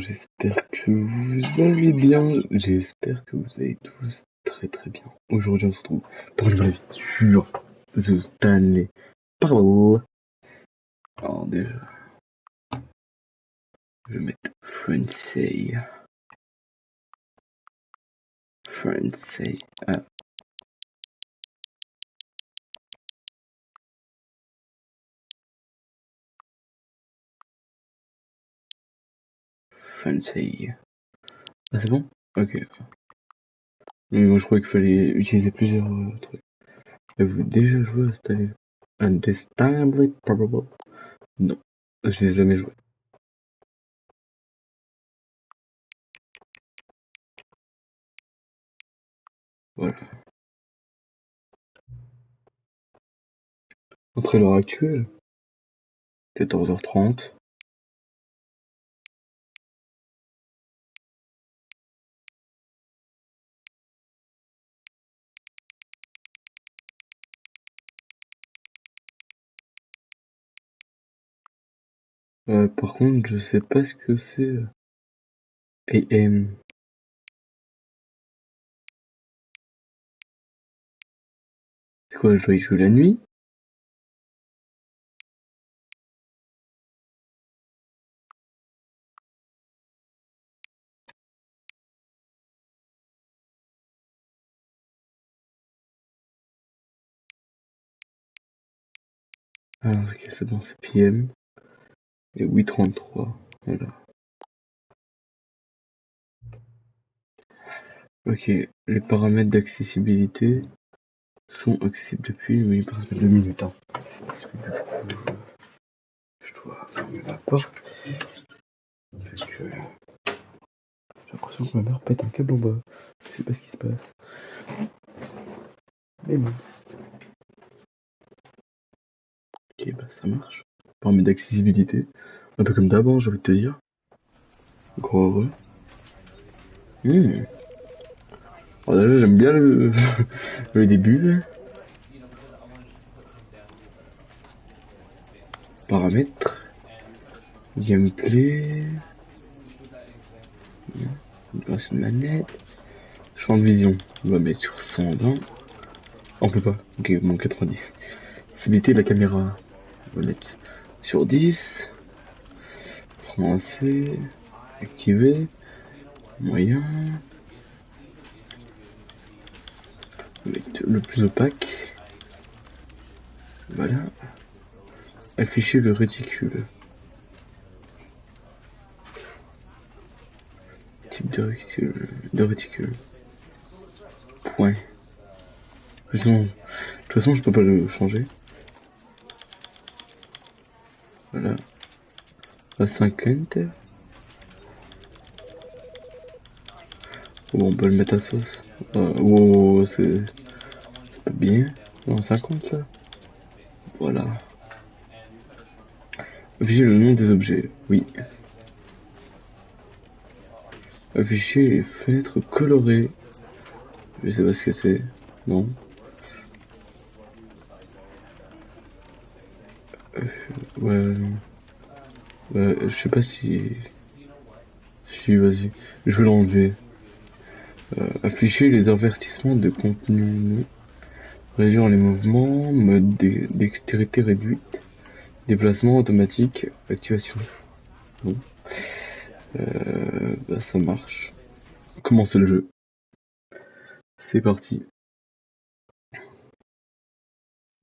j'espère que vous allez bien. J'espère que vous allez tous très très bien. Aujourd'hui, on se retrouve pour une nouvelle vidéo sur The Stanley Parle. Alors déjà, je vais mettre Français. Français. Ah. Français. Ah, c'est bon? Ok. Mais moi, je croyais qu'il fallait utiliser plusieurs trucs. Avez-vous déjà joué à Stanley Parable? Non, je n'ai jamais joué. Voilà. Entre l'heure actuelle, 14h30. Par contre, je sais pas ce que c'est. AM. C'est quoi, je dois y jouer la nuit? Ah, ok, c'est bon, c'est PM. Et 8:33. Voilà. Ok, les paramètres d'accessibilité sont accessibles depuis, oui, par exemple 2 minutes. Hein. Parce que du coup, je dois fermer la porte. Parce que j'ai l'impression que ma mère pète un câble en bas. Je sais pas ce qui se passe. Mais bon. Ok, bah ça marche. Paramètres d'accessibilité. Un peu comme d'avant, j'ai envie de te dire. Gros heureux. Alors déjà, j'aime bien le début. Là. Paramètres. Gameplay. Configuration de manette. Champ de vision. On va mettre sur 120. On peut pas. Ok, bon, 90. Stabilité de la caméra. On va mettre sur 10. Français. Activé. Moyen. On va mettre le plus opaque. Voilà. Afficher le réticule. Type de réticule. Point. De toute façon, je peux pas le changer. Voilà. À 50. Bon, on peut le mettre à sauce. Wow, c'est pas bien. Non, 50 là. Voilà. Afficher le nom des objets. Oui. Afficher les fenêtres colorées. Je sais pas ce que c'est. Non. Ouais, non. Je sais pas si... Si, vas-y. Je vais l'enlever. Afficher les avertissements de contenu. Réduire les mouvements. Mode dextérité réduite. Déplacement automatique. Activation. Bon. Bah ça marche. Commencer le jeu. C'est parti.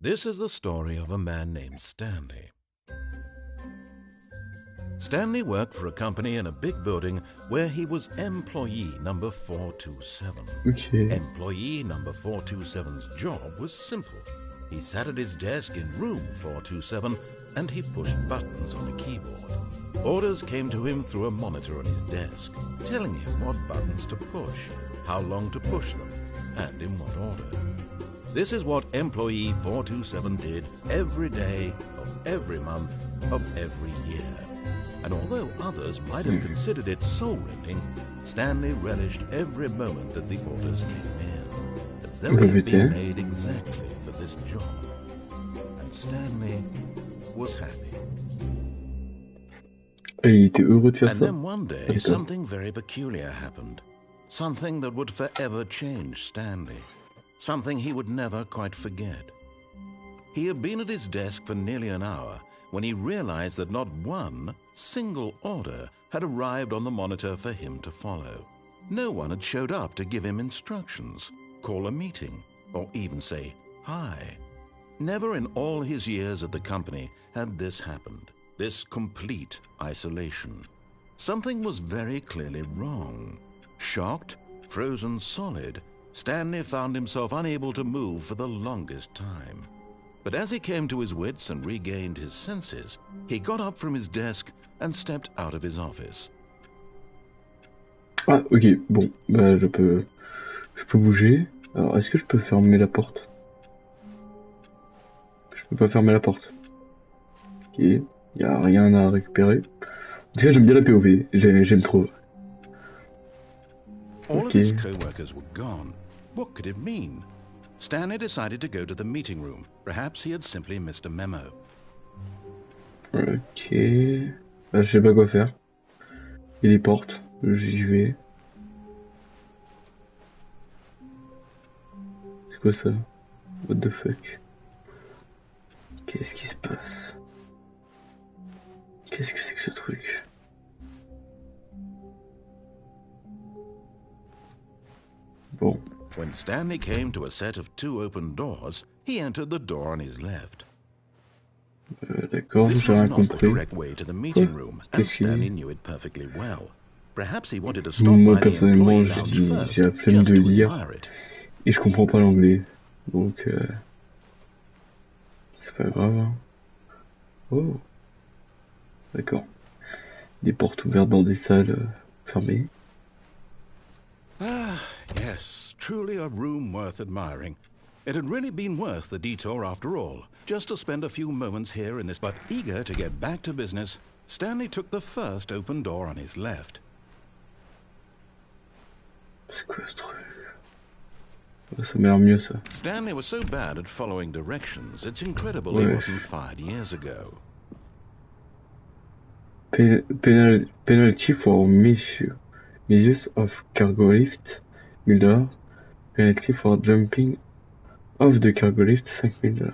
This is the story of a man named Stanley. Stanley worked for a company in a big building where he was employee number 427. Okay. Employee number 427's job was simple. He sat at his desk in room 427 and he pushed buttons on a keyboard. Orders came to him through a monitor on his desk, telling him what buttons to push, how long to push them, and in what order. This is what employee 427 did every day of every month of every year. And although others might have considered it soul-rending, Stanley relished every moment that the orders came in, as though he had been made exactly for this job. And Stanley was happy. Et il était heureux de faire And ça. then one day, something very peculiar happened. Something that would forever change Stanley. Something he would never quite forget. He had been at his desk for nearly an hour when he realized that not one single order had arrived on the monitor for him to follow. No one had showed up to give him instructions, call a meeting, or even say hi. Never in all his years at the company had this happened, this complete isolation. Something was very clearly wrong. Shocked, frozen solid, Stanley found himself unable to move for the longest time. But as he came to his wits and regained his senses, he got up from his desk and stepped out of his office. Ah, ok, bon, bah je peux bouger. Alors, est-ce que je peux fermer la porte? Je peux pas fermer la porte. Ok, y a rien à récupérer. En tout cas, j'aime bien la POV, j'aime trop. All of his co-workers were gone. What could it mean? Stanley decided to go to the meeting room. Perhaps he had simply missed a memo. Ok, bah, je sais pas quoi faire. Il y a des portes, j'y vais. C'est quoi ça? What the fuck? Qu'est-ce qui se passe? Qu'est-ce que c'est que ce truc? Bon. When Stanley came to a set of 2 open doors, he entered the door on his left. D'accord, This j'ai was rien not the compris. correct way to the meeting room, and Qu'est-ce qu'il Stanley dit? knew it perfectly well. Perhaps he wanted to stop Moi by the personnellement, employee j'ai lounge la first, flemme just de to lire admire it. et je comprends pas l'anglais, donc c'est pas grave. Hein. Oh, d'accord. Des portes ouvertes dans des salles fermées. Ah, yes, truly a room worth admiring. It had really been worth the detour after all, just to spend a few moments here in this. But eager to get back to business, Stanley took the first open door on his left. C'est quoi ce truc? Ça m'a l'air mieux ça. Stanley was so bad at following directions, it's incredible Ouais. he wasn't fired years ago. Penalty for misuse of cargo lift, $1,000. Penalty for jumping off the cargo lift, $5,000.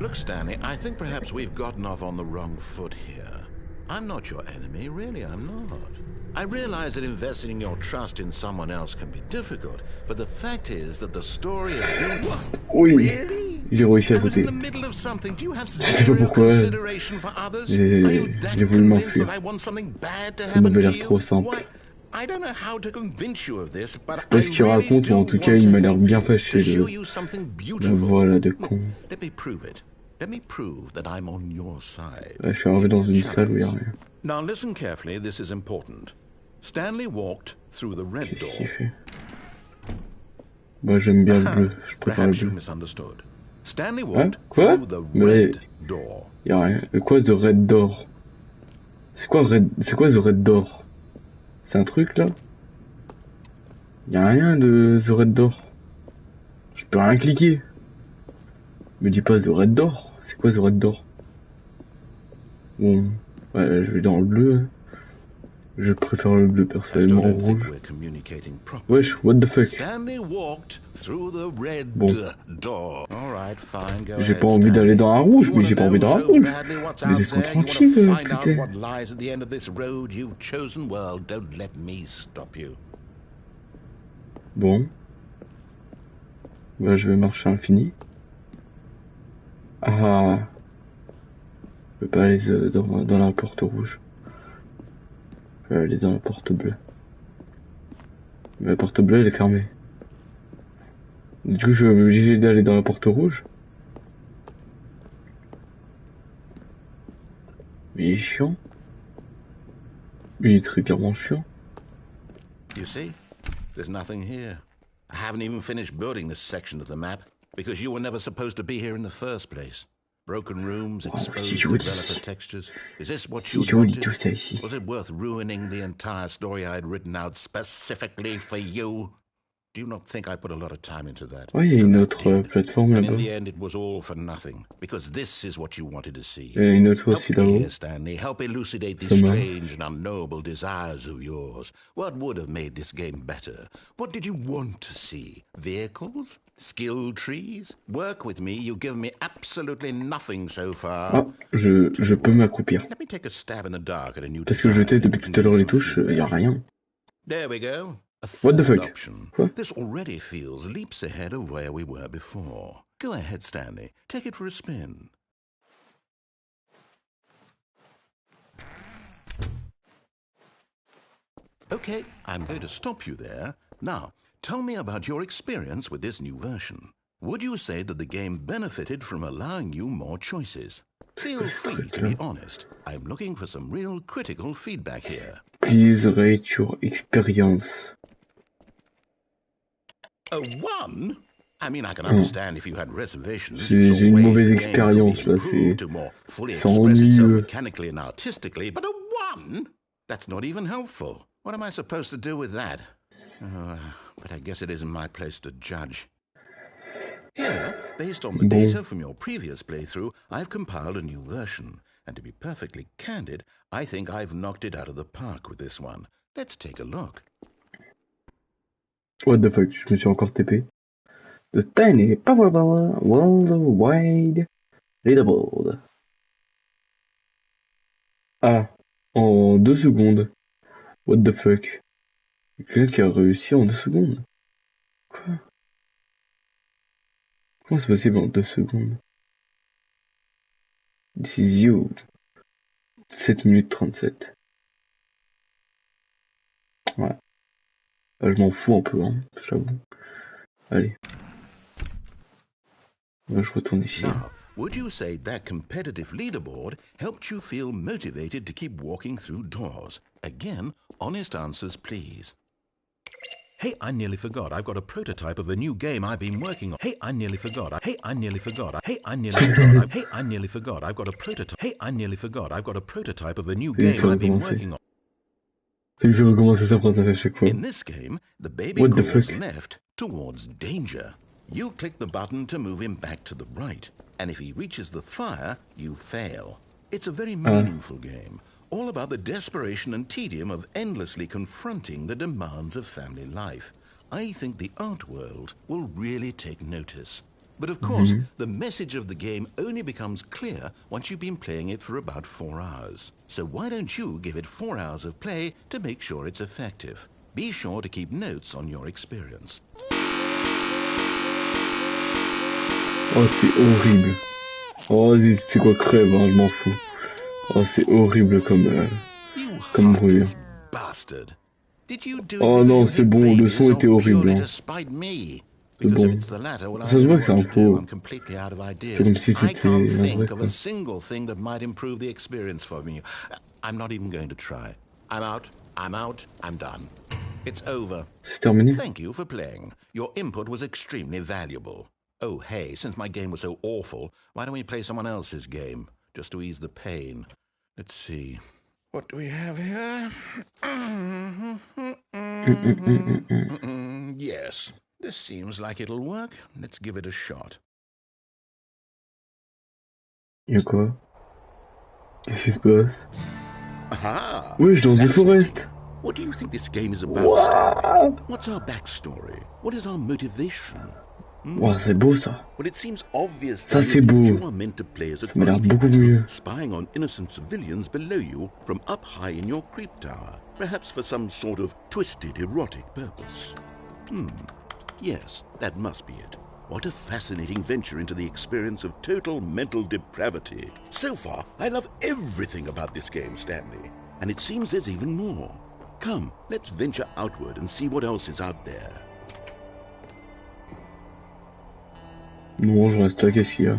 Look, Stanley, I think perhaps we've gotten off on the wrong foot here. I'm not your enemy, really, I'm not. I realize that investing your trust in someone else can be difficult, but the fact is that the story has been... What? Oui, Really? j'ai réussi I à was in sauter. the middle of something. Do you have sais pas zero pourquoi. consideration for others? Are you that J'ai voulu convinced m'enfuir. that I want something bad to Ça happen m'avait to l'air you? trop simple. Why? I don't know how to convince you of this, but Je I sais pas ce qu'il really raconte, mais do en tout cas, want il to m'a l'air help bien you, fâché, to show le... you something La beautiful. voilà de con. Let me prove it. Let me prove that I'm on your side. Là, je suis arrivé dans Give me une a salle où il y a chance. rien. Now listen carefully, this is important. Stanley walked through the red Qu'est-ce door. qu'il fait? Bah, j'aime bien le bleu. Je préfère le Perhaps you bleu. misunderstood. Stanley Hein? walked Quoi? through the Mais red door. y a rien. Quoi, The Red Door? C'est quoi The Red Door? C'est un truc là? Y a rien de The Red Door. Je peux rien cliquer. Me dis pas The Red Door. C'est quoi The Red Door? Bon, ouais, je vais dans le bleu. Hein. Je préfère le bleu personnellement au rouge. Wesh, what the fuck? Stanley walked through the red door. All right, fine, go J'ai ahead, pas envie d'aller dans la rouge, You mais wanna j'ai pas envie know dans la so rouge. badly what's Mais out laisse-moi there? You wanna tranquille, find out putain. what lies at the end of this road you've chosen? Well, don't let me stop you. Bon. Bah, je vais marcher à l'infini. Ah. Je peux pas aller dans la porte rouge. Je peux aller dans la porte bleue. Mais la porte bleue, elle est fermée. Du coup, je suis obligé d'aller dans la porte rouge. Mais il est chiant. Il est très clairement chiant. You see, there's nothing here. I haven't even finished building this section of the map because you were never supposed to be here in the first place. Broken rooms, exposed developer textures. Is this what you wanted? Tout ça ici. Was it worth ruining the entire story I had written out specifically for you? Do you not think I put a lot of time into that? Ouais, il y a une autre plateforme And in là-bas. the end, it was all for nothing, because this is what you wanted to see. Il y a une autre aussi Help me là-haut. here, Stanley. Help elucidate these Ça marche. strange and unknowable desires of yours. What would have made this game better? What did you want to see? Vehicles? Skill trees? Work with me. You give me absolutely nothing so far. Ah, je peux m'accroupir. Let me take a stab in the dark at a new Parce que je design, teste and depuis you can tout à give me l'heure les some touches, il y a feedback. rien. There we go. A What the third fuck? option. Quoi? This already feels leaps ahead of where we were before. Go ahead, Stanley. Take it for a spin. Okay, I'm going to stop you there. Now, tell me about your experience with this new version. Would you say that the game benefited from allowing you more choices? Feel free to be honest. I'm looking for some real critical feedback here. Please rate your experience. A 1? I mean, I can understand if you had reservations. J'ai une mauvaise expérience là, c'est ennuyeux. Mechanically and artistically, but a 1? That's not even helpful. What am I supposed to do with that? But I guess it isn't my place to judge. Here, based on the data from your previous playthrough, I've compiled a new version. And to be perfectly candid, I think I've knocked it out of the park with this one. Let's take a look. What the fuck, je me suis encore TP. The tiny powerful worldwide leaderboard. Ah, en 2 secondes. What the fuck. Quelqu'un qui a réussi en 2 secondes. Quoi? Comment c'est possible en 2 secondes? This is you. 7 minutes 37. Ouais. Bah, je m'en fous un peu, hein, j'avoue. Allez. Là, je retourne ici. Now, would you say that competitive leaderboard helped you feel motivated to keep walking through doors? Again, honest answers, please. Hey, I nearly forgot. I've got a prototype of a new game I've been working on. Hey, I nearly forgot. Hey, I nearly forgot. Hey, I nearly forgot. Hey, I nearly forgot. I've got a prototype. Hey, I nearly forgot. I've got a prototype of a new game I've been working on. C'est que je recommence sa phrase à chaque fois. In this game, the baby crawls left towards danger. You click the button to move him back to the right, and if he reaches the fire, you fail. It's a very meaningful game, all about the desperation and tedium of endlessly confronting the demands of family life. I think the art world will really take notice. But of course, the message of the game only becomes clear once you've been playing it for about 4 hours. So why don't you give it 4 hours of play to make sure it's effective? Be sure to keep notes on your experience. Oh, c'est horrible. Oh, vas-y, c'est quoi, crève, hein, je m'en fous. Oh, c'est horrible comme bruit. Oh non, c'est bon, le son était horrible. Hein. C'est bon. Ça se voit que c'est un faux. C'est comme si c'était un vrai, quoi. C'est terminé. Thank you for playing. Your input was extremely valuable. Oh, hey, since my game was so awful, why don't we play someone else's game, just to ease the pain? Let's see. What do we have here? Yes, this seems like it'll work. Let's give it a shot. Y'a quoi? Qu'est-ce qui se passe? Aha! Oui, je suis dans une forest. What do you think this game is about, Stanley? What's our backstory? What is our motivation? Wow, c'est beau ça. Well, it seems obvious ça c'est beau. You are meant to play as a ça m'a l'air beaucoup mieux. Spying on innocent civilians below you from up high in your creep tower, perhaps for some sort of twisted erotic purpose. Yes, that must be it. What a fascinating venture into the experience of total mental depravity. So far, I love everything about this game, Stanley. And it seems there's even more. Come, let's venture outward and see what else is out there. Non, je reste là, qu'est-ce qu'il y a?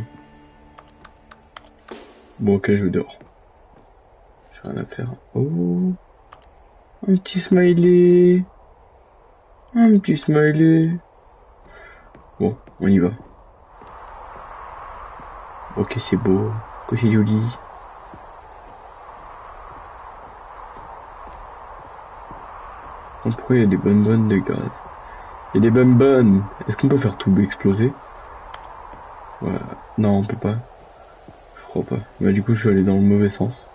Bon, ok, je dors. J'ai rien à faire. Oh, un petit smiley. Un petit smiley. Bon, on y va. Ok, c'est beau. Ok, c'est joli. Pourquoi il y a des bonnes de gaz? Il y a des bonbonnes. Est-ce qu'on peut faire tout exploser? Ouais. Non, on peut pas. Je crois pas. Bah du coup, je suis allé dans le mauvais sens.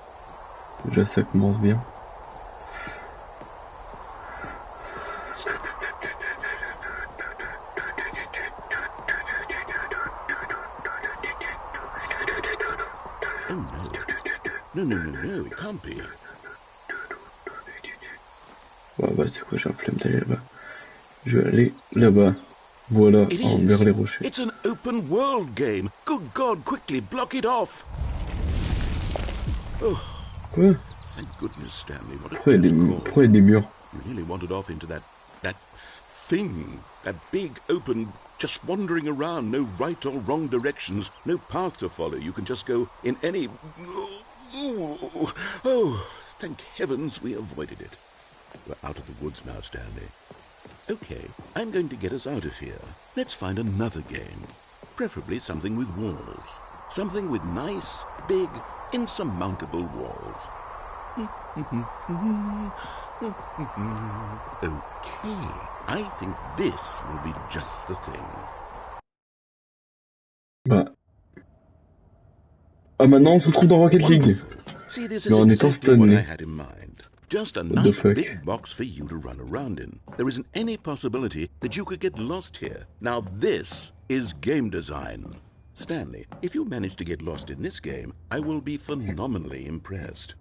Déjà, ça commence bien. Oh no. No, it can't be. Ouais, bah c'est quoi, j'ai un flemme d'aller là-bas. Je vais aller là-bas. Voilà, It envers is. les rochers. It's an open world game. Good God, quickly block it off. Oh, Quoi? thank goodness, Stanley. What a Pourquoi il y a close call. pourquoi il y a des murs? You nearly wandered off into that thing. That big, open, just wandering around. No right or wrong directions. No path to follow. You can just go in any... Oh, thank heavens we avoided it. We're out of the woods now, Stanley. Okay, I'm going to get us out of here. Let's find another game. Preferably something with walls. Something with nice, big, insurmountable walls. Okay, I think this will be just the thing. Bah. Ah, maintenant on se retrouve dans Rocket League. Wonderful. See, this Mais is en étant exactly what I Stanley. had in mind. Just a What the nice fuck? big box for you to run around in. There isn't any possibility that you could get lost here. Now this is game design. Stanley, if you manage to get lost in this game, I will be phenomenally impressed.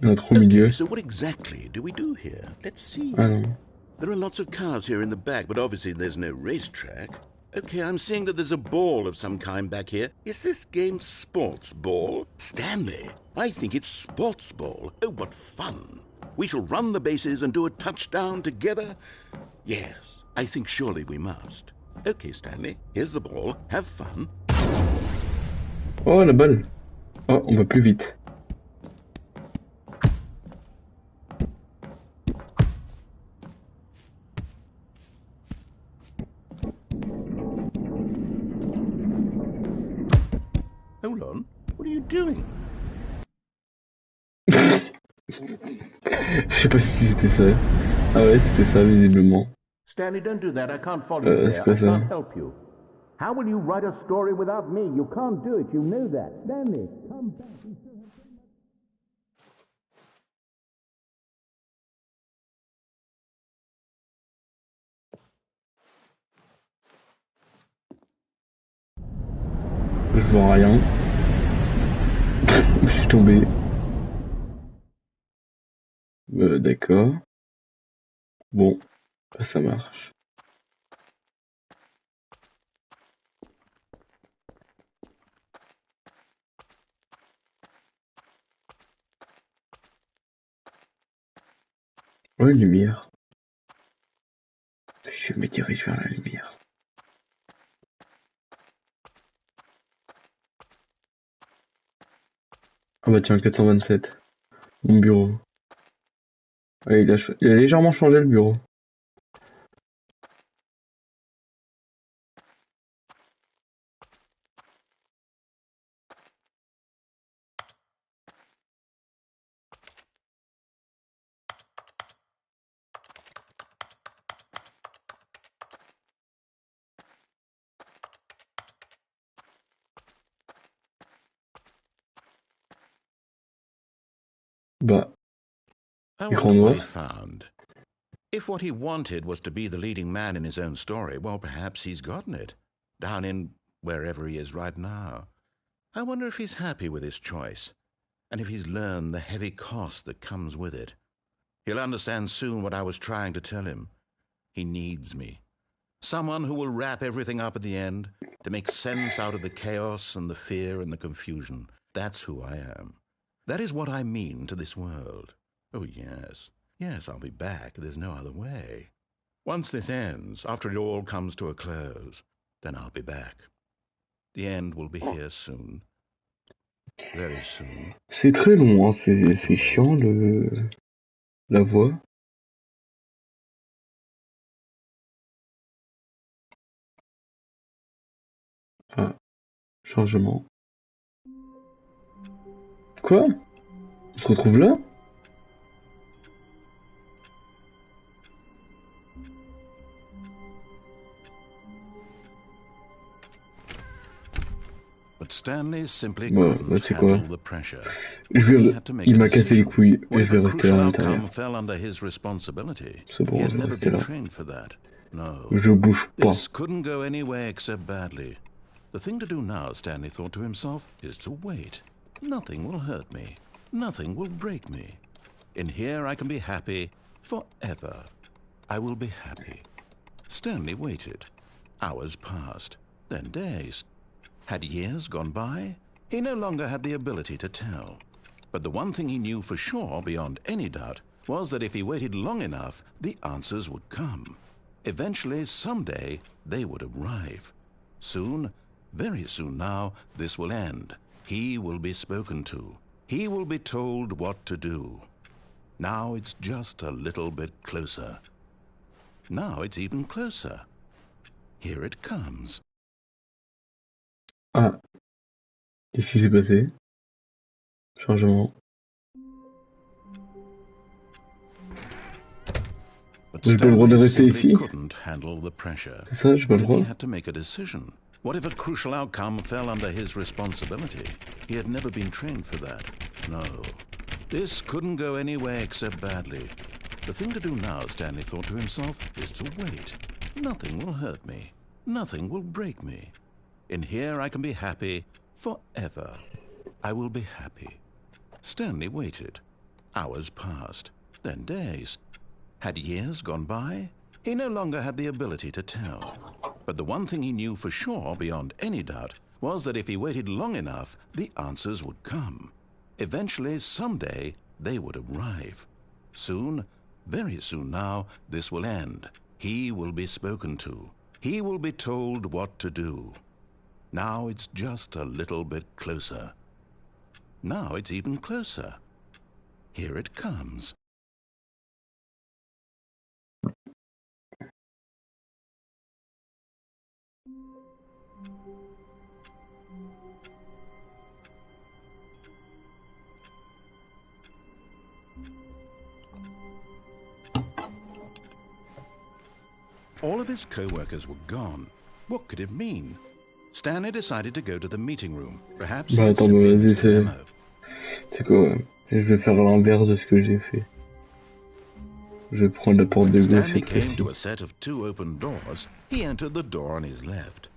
Il y en a trop au milieu. Okay, so what exactly do we do here? Let's see. Ah non. There are lots of cars here in the back, but obviously there's no racetrack. Okay, I'm seeing that there's a ball of some kind back here. Is this game sports ball? Stanley, I think it's sports ball. Oh, what fun. We shall run the bases and do a touchdown together. Yes, I think surely we must. Okay, Stanley, here's the ball. Have fun. Oh, la balle. Oh, on va plus vite. Hold on. What are you doing? Je sais pas si c'était ça. Ah ouais, c'était ça, visiblement. Stanley, don't do that. I can't follow you there. C'est I quoi ça? can't help you. How will you write a story without me? You can't do it. You know that. Stanley, come back. Je vois rien. Je suis tombé. D'accord. Bon, ça marche. Oh, une lumière. Je me dirige vers la lumière. Ah bah tiens, 427. Mon bureau. Ah, il a légèrement changé le bureau. Bah, I écran wonder what noir. he found. If what he wanted was to be the leading man in his own story, well, perhaps he's gotten it. Down in wherever he is right now. I wonder if he's happy with his choice, and if he's learned the heavy cost that comes with it. He'll understand soon what I was trying to tell him. He needs me. Someone who will wrap everything up at the end, to make sense out of the chaos and the fear and the confusion. That's who I am. That is what I mean to this world. Oh, yes. Yes, I'll be back. There's no other way. Once this ends, after it all comes to a close, then I'll be back. The end will be here soon. Very soon. C'est très long, hein. C'est chiant la voix. Ah, chargement. Quoi? On se retrouve là? Stanley simply Bah, couldn't c'est quoi? handle the pressure. Il m'a cassé les couilles et What je if vais a rester là à crucial l'intérieur. outcome fell under his responsibility? C'est He bon, had je vais never rester been là. trained for that. No. Je bouge pas. This couldn't go anywhere except badly. The thing to do now, Stanley thought to himself, is to wait. Nothing will hurt me. Nothing will break me. In here I can be happy forever. I will be happy. Stanley waited. Hours passed, then days. Had years gone by? He no longer had the ability to tell. But the one thing he knew for sure, beyond any doubt, was that if he waited long enough, the answers would come. Eventually, someday, they would arrive. Soon, very soon now, this will end. He will be spoken to. He will be told what to do. Now it's just a little bit closer. Now it's even closer. Here it comes. Ah. Qu'est-ce qui s'est passé? Changement. But J'ai pas le droit de Stanley rester simply ici? couldn't handle the pressure. C'est ça, j'ai pas What le if he droit? had to make a decision? What if a crucial outcome fell under his responsibility? He had never been trained for that. No. This couldn't go anywhere except badly. The thing to do now, Stanley thought to himself, is to wait. Nothing will hurt me. Nothing will break me. In here I can be happy forever. I will be happy. Stanley waited. Hours passed, then days. Had years gone by? He no longer had the ability to tell. But the one thing he knew for sure, beyond any doubt, was that if he waited long enough, the answers would come. Eventually, someday, they would arrive. Soon, very soon now, this will end. He will be spoken to. He will be told what to do. Now it's just a little bit closer. Now it's even closer. Here it comes. All of his co-workers were gone. What could it mean? Stanley decided to go to the meeting room. Perhaps Bah he attends, simply vas-y, missed a memo. c'est quoi? Je vais faire l'inverse de ce que j'ai fait. Je vais prendre la porte When de gauche Stanley cette came fois-ci. to a set of 2 open doors, he entered the door on his left.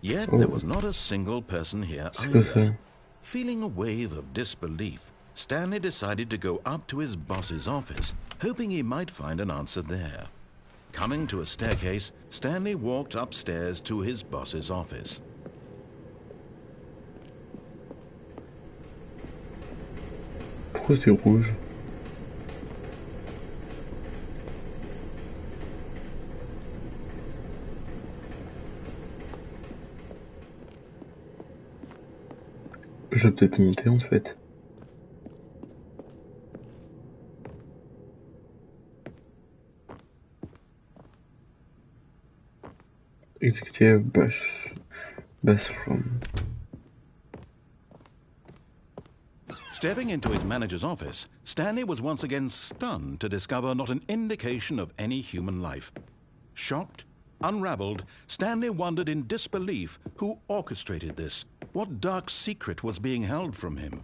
Yet there was not a single person here C'est quoi ça? either. Feeling a wave of disbelief, Stanley decided to go up to his boss's office, hoping he might find an answer there. Coming to a staircase, Stanley walked upstairs to his boss's office. Pourquoi c'est rouge? Je vais peut-être monter en fait. Executive bathroom. Stepping into his manager's office, Stanley was once again stunned to discover not an indication of any human life. Shocked, unraveled, Stanley wondered in disbelief who orchestrated this, what dark secret was being held from him.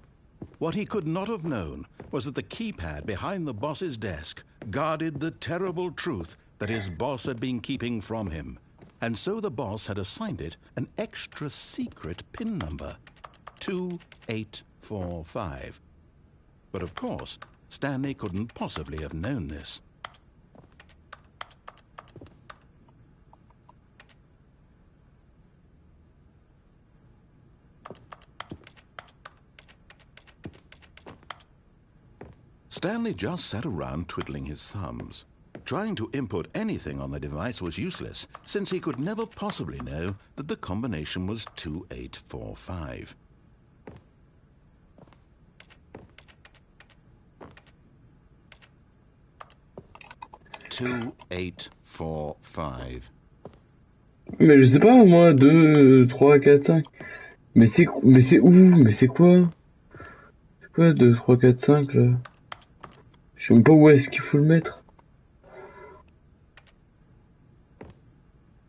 What he could not have known was that the keypad behind the boss's desk guarded the terrible truth that his boss had been keeping from him. And so the boss had assigned it an extra secret PIN number, 2845. But of course, Stanley couldn't possibly have known this. Stanley just sat around twiddling his thumbs. Trying to input anything on the device was useless, since he could never possibly know that the combination was 2845. Mais je sais pas, moi, 2, 3, 4, 5. Mais c'est où? Mais c'est quoi? C'est quoi 2, 3, 4, 5 là? Je sais même pas où est-ce qu'il faut le mettre.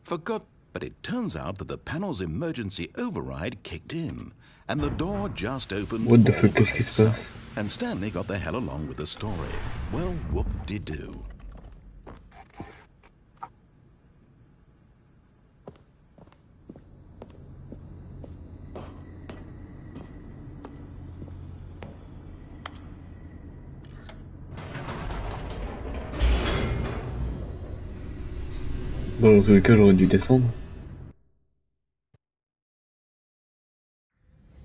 Forgot, but it turns out that the panel's emergency override kicked in, and the door just opened What the all fuck, by qu'est-ce qui se passe? itself, and Stanley got the hell along with the story. Well, whoop-de-doo. Bon, dans tous les cas, j'aurais dû descendre.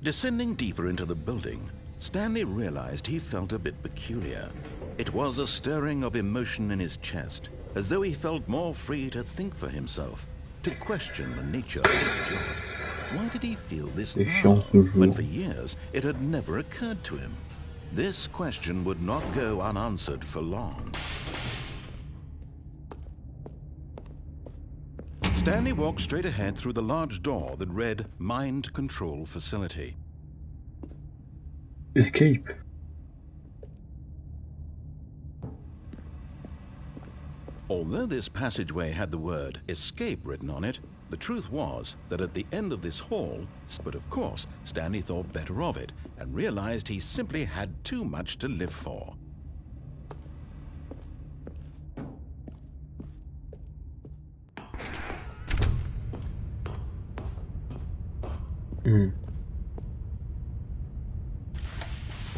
Descending deeper into the building, Stanley realized he felt a bit peculiar. It was a stirring of emotion in his chest, as though he felt more free to think for himself, to question the nature of his job. Why did he feel this now, when for years it had never occurred to him? This question would not go unanswered for long. Stanley walked straight ahead through the large door that read Mind Control Facility. Escape. Although this passageway had the word escape written on it, the truth was that at the end of this hall, but of course, Stanley thought better of it and realized he simply had too much to live for.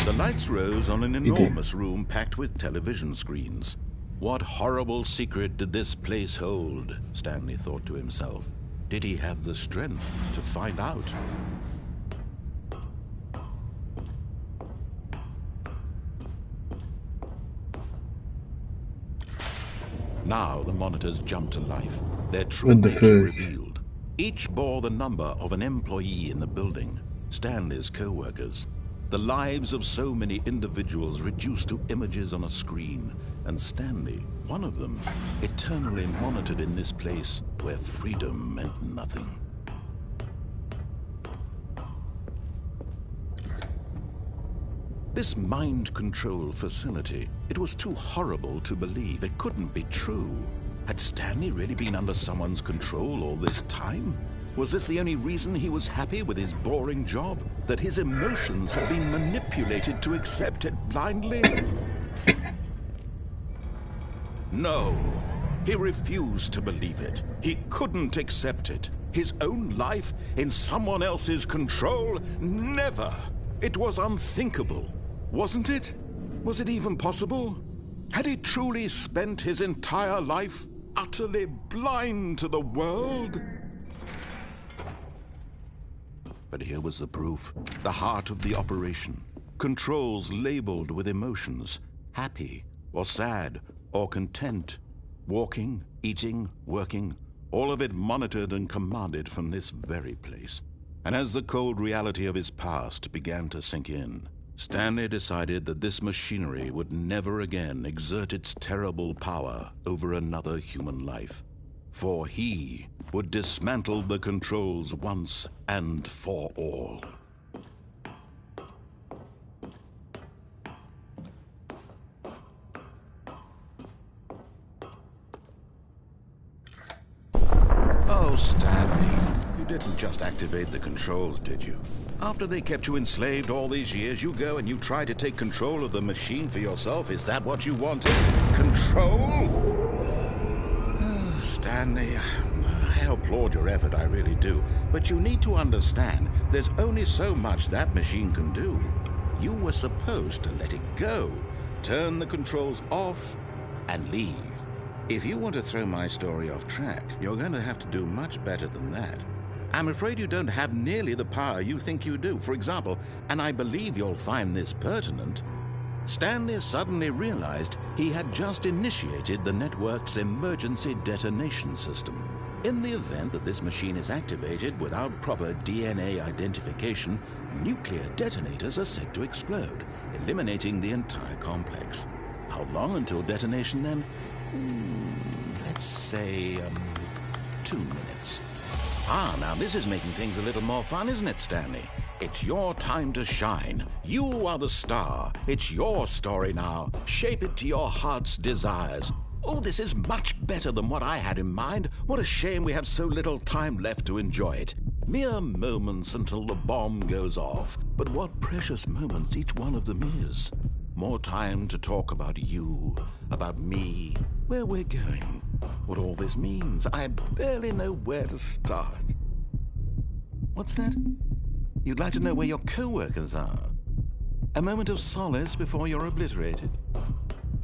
The lights rose on an enormous room packed with television screens. What horrible secret did this place hold? Stanley thought to himself. Did he have the strength to find out? Now the monitors jumped to life, their true nature revealed. Each bore the number of an employee in the building, Stanley's co-workers. The lives of so many individuals reduced to images on a screen, and Stanley, one of them, eternally monitored in this place where freedom meant nothing. This mind control facility, it was too horrible to believe. It couldn't be true. Had Stanley really been under someone's control all this time? Was this the only reason he was happy with his boring job? That his emotions had been manipulated to accept it blindly? No, he refused to believe it. He couldn't accept it. His own life in someone else's control? Never! It was unthinkable, wasn't it? Was it even possible? Had he truly spent his entire life utterly blind to the world? But here was the proof, the heart of the operation. Controls labeled with emotions, happy or sad or content. Walking, eating, working, all of it monitored and commanded from this very place. And as the cold reality of his past began to sink in, Stanley decided that this machinery would never again exert its terrible power over another human life. For he would dismantle the controls once and for all. Oh, Stanley, you didn't just activate the controls, did you? After they kept you enslaved all these years, you go and you try to take control of the machine for yourself. Is that what you wanted? Control? Stanley, I applaud your effort, I really do. But you need to understand, there's only so much that machine can do. You were supposed to let it go, turn the controls off, and leave. If you want to throw my story off track, you're going to have to do much better than that. I'm afraid you don't have nearly the power you think you do. For example, and I believe you'll find this pertinent, Stanley suddenly realized he had just initiated the network's emergency detonation system. In the event that this machine is activated without proper DNA identification, nuclear detonators are said to explode, eliminating the entire complex. How long until detonation then? Let's say, 2 minutes. Now this is making things a little more fun, isn't it, Stanley? It's your time to shine. You are the star. It's your story now. Shape it to your heart's desires. Oh, this is much better than what I had in mind. What a shame we have so little time left to enjoy it. Mere moments until the bomb goes off. But what precious moments each one of them is. More time to talk about you, about me, where we're going, what all this means. I barely know where to start. What's that? You'd like to know where your co-workers are? A moment of solace before you're obliterated?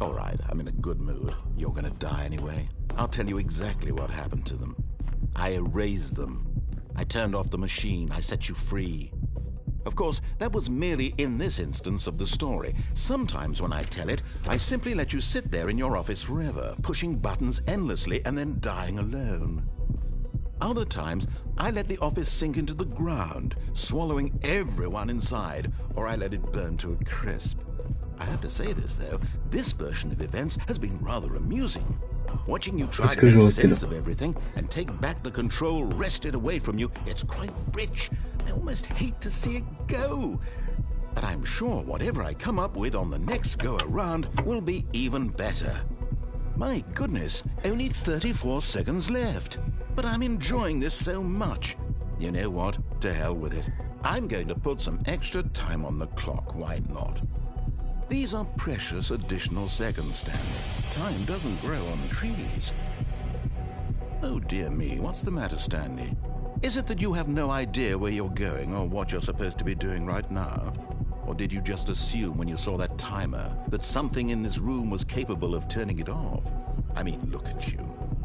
All right, I'm in a good mood. You're gonna die anyway. I'll tell you exactly what happened to them. I erased them. I turned off the machine. I set you free. Of course, that was merely in this instance of the story. Sometimes when I tell it, I simply let you sit there in your office forever, pushing buttons endlessly and then dying alone. Other times, I let the office sink into the ground, swallowing everyone inside, or I let it burn to a crisp. I have to say this, though, this version of events has been rather amusing. Watching you try to make sense of everything and take back the control wrested away from you, it's quite rich. I almost hate to see it go. But I'm sure whatever I come up with on the next go-around will be even better. My goodness, only 34 seconds left. But I'm enjoying this so much. You know what? To hell with it. I'm going to put some extra time on the clock, why not? These are precious additional seconds, Stanley. Time doesn't grow on trees. Oh dear me, what's the matter, Stanley? Is it that you have no idea where you're going or what you're supposed to be doing right now? Or did you just assume when you saw that timer that something in this room was capable of turning it off? I mean, look at you.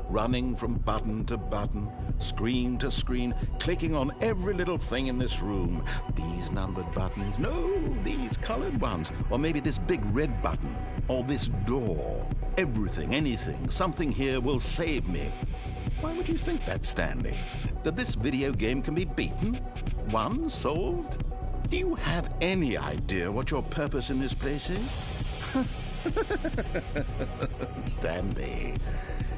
Running from button to button, screen to screen, clicking on every little thing in this room. These numbered buttons, no, these colored ones, or maybe this big red button, or this door. Everything, anything, something here will save me. Why would you think that, Stanley? That this video game can be beaten? Won? Solved? Do you have any idea what your purpose in this place is? Stanley,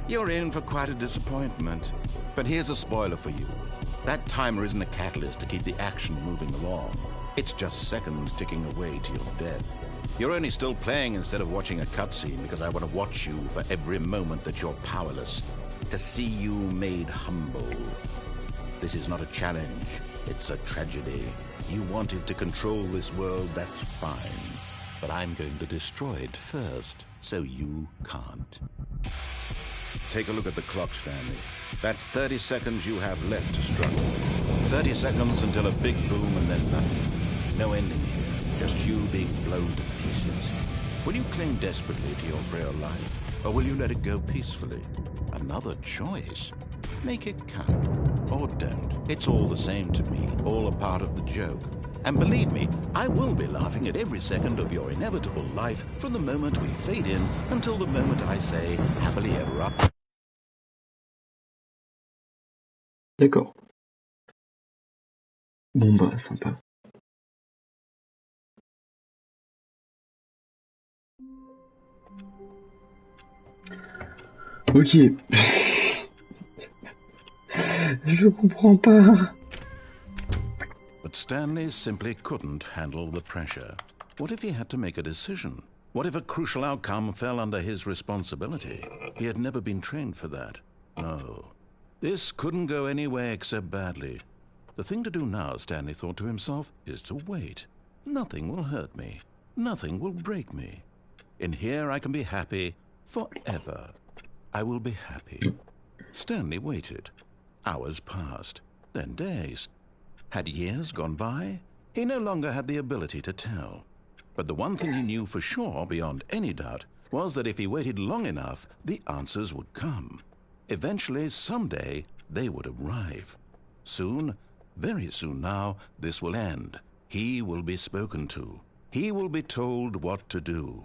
you're in for quite a disappointment. But here's a spoiler for you. That timer isn't a catalyst to keep the action moving along. It's just seconds ticking away to your death. You're only still playing instead of watching a cutscene because I want to watch you for every moment that you're powerless. To see you made humble. This is not a challenge. It's a tragedy. You wanted to control this world, that's fine. But I'm going to destroy it first, so you can't. Take a look at the clock, Stanley. That's 30 seconds you have left to struggle. 30 seconds until a big boom and then nothing. No ending here, just you being blown to pieces. Will you cling desperately to your frail life, or will you let it go peacefully? Another choice. Make it count, or don't. It's all the same to me, all a part of the joke. And believe me, I will be laughing at every second of your inevitable life from the moment we fade in until the moment I say, happily ever after. D'accord. Bon bah, sympa. Ok. Je comprends pas. But Stanley simply couldn't handle the pressure. What if he had to make a decision? What if a crucial outcome fell under his responsibility? He had never been trained for that. No. This couldn't go anywhere except badly. The thing to do now, Stanley thought to himself, is to wait. Nothing will hurt me. Nothing will break me. In here I can be happy forever. I will be happy. Stanley waited. Hours passed, then days. Had years gone by? He no longer had the ability to tell. But the one thing he knew for sure, beyond any doubt, was that if he waited long enough, the answers would come. Eventually, someday, they would arrive. Soon, very soon now, this will end. He will be spoken to. He will be told what to do.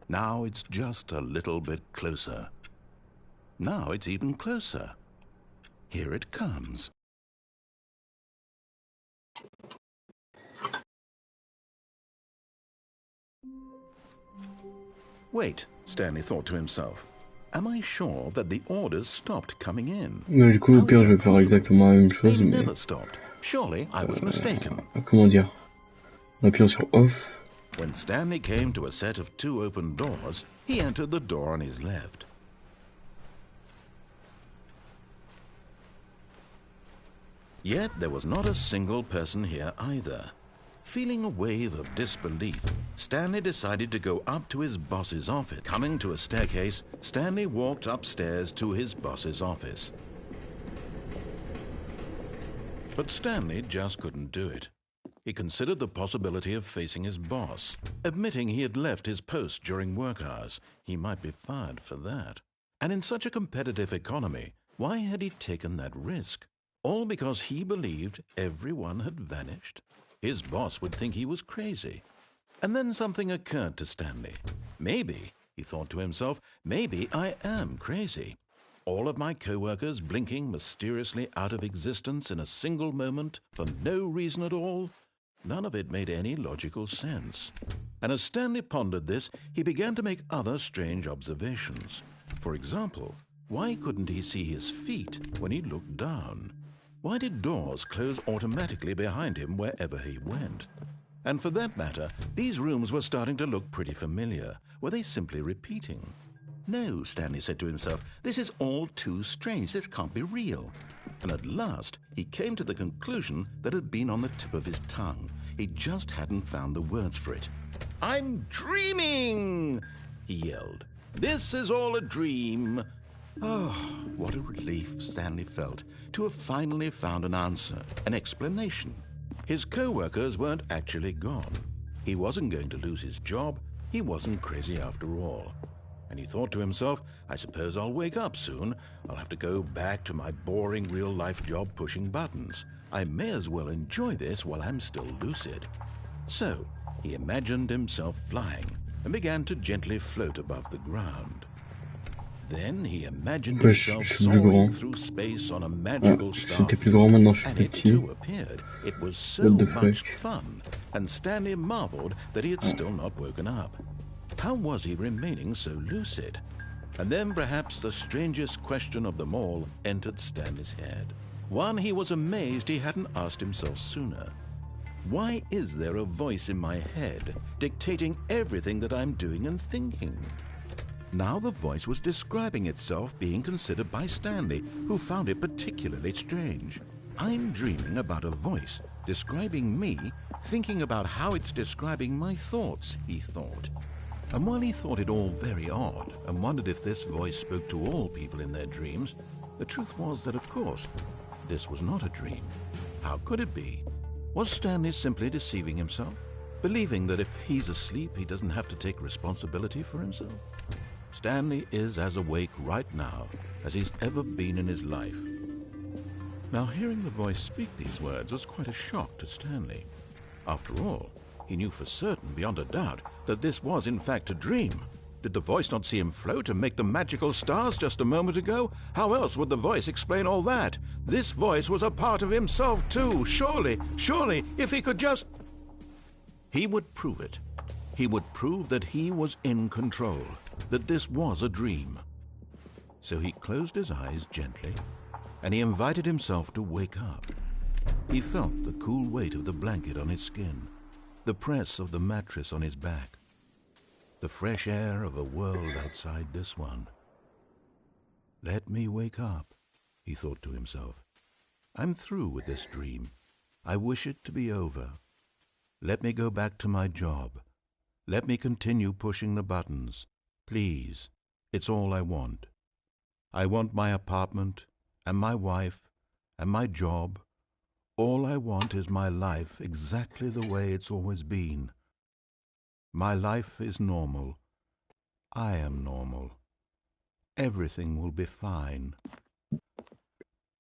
Now it's just a little bit closer. Now it's even closer. Here it comes. Wait, Stanley thought to himself. Am I sure that the orders stopped coming in? Mais du coup, au pire, je vais faire exactement la même chose, They mais... never stopped. Surely I was mistaken. Comment dire? En appuyant sur off. When Stanley came to a set of 2 open doors, he entered the door on his left. Yet there was not a single person here either. Feeling a wave of disbelief, Stanley decided to go up to his boss's office. Coming to a staircase, Stanley walked upstairs to his boss's office. But Stanley just couldn't do it. He considered the possibility of facing his boss. Admitting he had left his post during work hours, he might be fired for that. And in such a competitive economy, why had he taken that risk? All because he believed everyone had vanished? His boss would think he was crazy. And then something occurred to Stanley. Maybe, he thought to himself, maybe I am crazy. All of my co-workers blinking mysteriously out of existence in a single moment for no reason at all? None of it made any logical sense. And as Stanley pondered this, he began to make other strange observations. For example, why couldn't he see his feet when he looked down? Why did doors close automatically behind him wherever he went? And for that matter, these rooms were starting to look pretty familiar. Were they simply repeating? No, Stanley said to himself, this is all too strange. This can't be real. And at last, he came to the conclusion that had been on the tip of his tongue. He just hadn't found the words for it. "I'm dreaming!" he yelled. "This is all a dream." Oh, what a relief Stanley felt to have finally found an answer, an explanation. His co-workers weren't actually gone. He wasn't going to lose his job. He wasn't crazy after all. And he thought to himself, I suppose I'll wake up soon. I'll have to go back to my boring real-life job pushing buttons. I may as well enjoy this while I'm still lucid. So he imagined himself flying and began to gently float above the ground. Then he imagined himself soaring through space on a magical starfield, and it too appeared. It was so much fun, and Stanley marveled that he had still not woken up. How was he remaining so lucid? And then perhaps the strangest question of them all entered Stanley's head. One he was amazed he hadn't asked himself sooner. Why is there a voice in my head dictating everything that I'm doing and thinking? Now the voice was describing itself being considered by Stanley, who found it particularly strange. I'm dreaming about a voice describing me, thinking about how it's describing my thoughts, he thought. And while he thought it all very odd and wondered if this voice spoke to all people in their dreams, the truth was that, of course, this was not a dream. How could it be? Was Stanley simply deceiving himself, believing that if he's asleep, he doesn't have to take responsibility for himself? Stanley is as awake right now as he's ever been in his life. Now, hearing the voice speak these words was quite a shock to Stanley. After all, he knew for certain, beyond a doubt, that this was in fact a dream. Did the voice not see him float and make the magical stars just a moment ago? How else would the voice explain all that? This voice was a part of himself too. Surely, if he could just... He would prove it. He would prove that he was in control, that this was a dream. So he closed his eyes gently, and he invited himself to wake up. He felt the cool weight of the blanket on his skin, the press of the mattress on his back, the fresh air of a world outside this one. Let me wake up, he thought to himself. I'm through with this dream. I wish it to be over. Let me go back to my job. Let me continue pushing the buttons. Please, it's all I want. I want my apartment and my wife and my job. All I want is my life exactly the way it's always been. My life is normal. I am normal. Everything will be fine.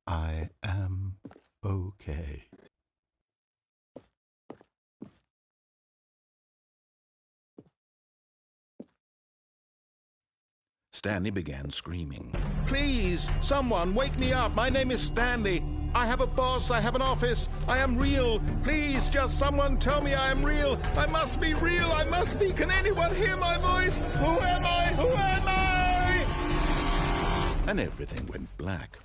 I am okay. Stanley began screaming. Please, someone, wake me up. My name is Stanley. I have a boss. I have an office. I am real. Please, just someone tell me I am real. I must be real. I must be. Can anyone hear my voice? Who am I? Who am I? And everything went black.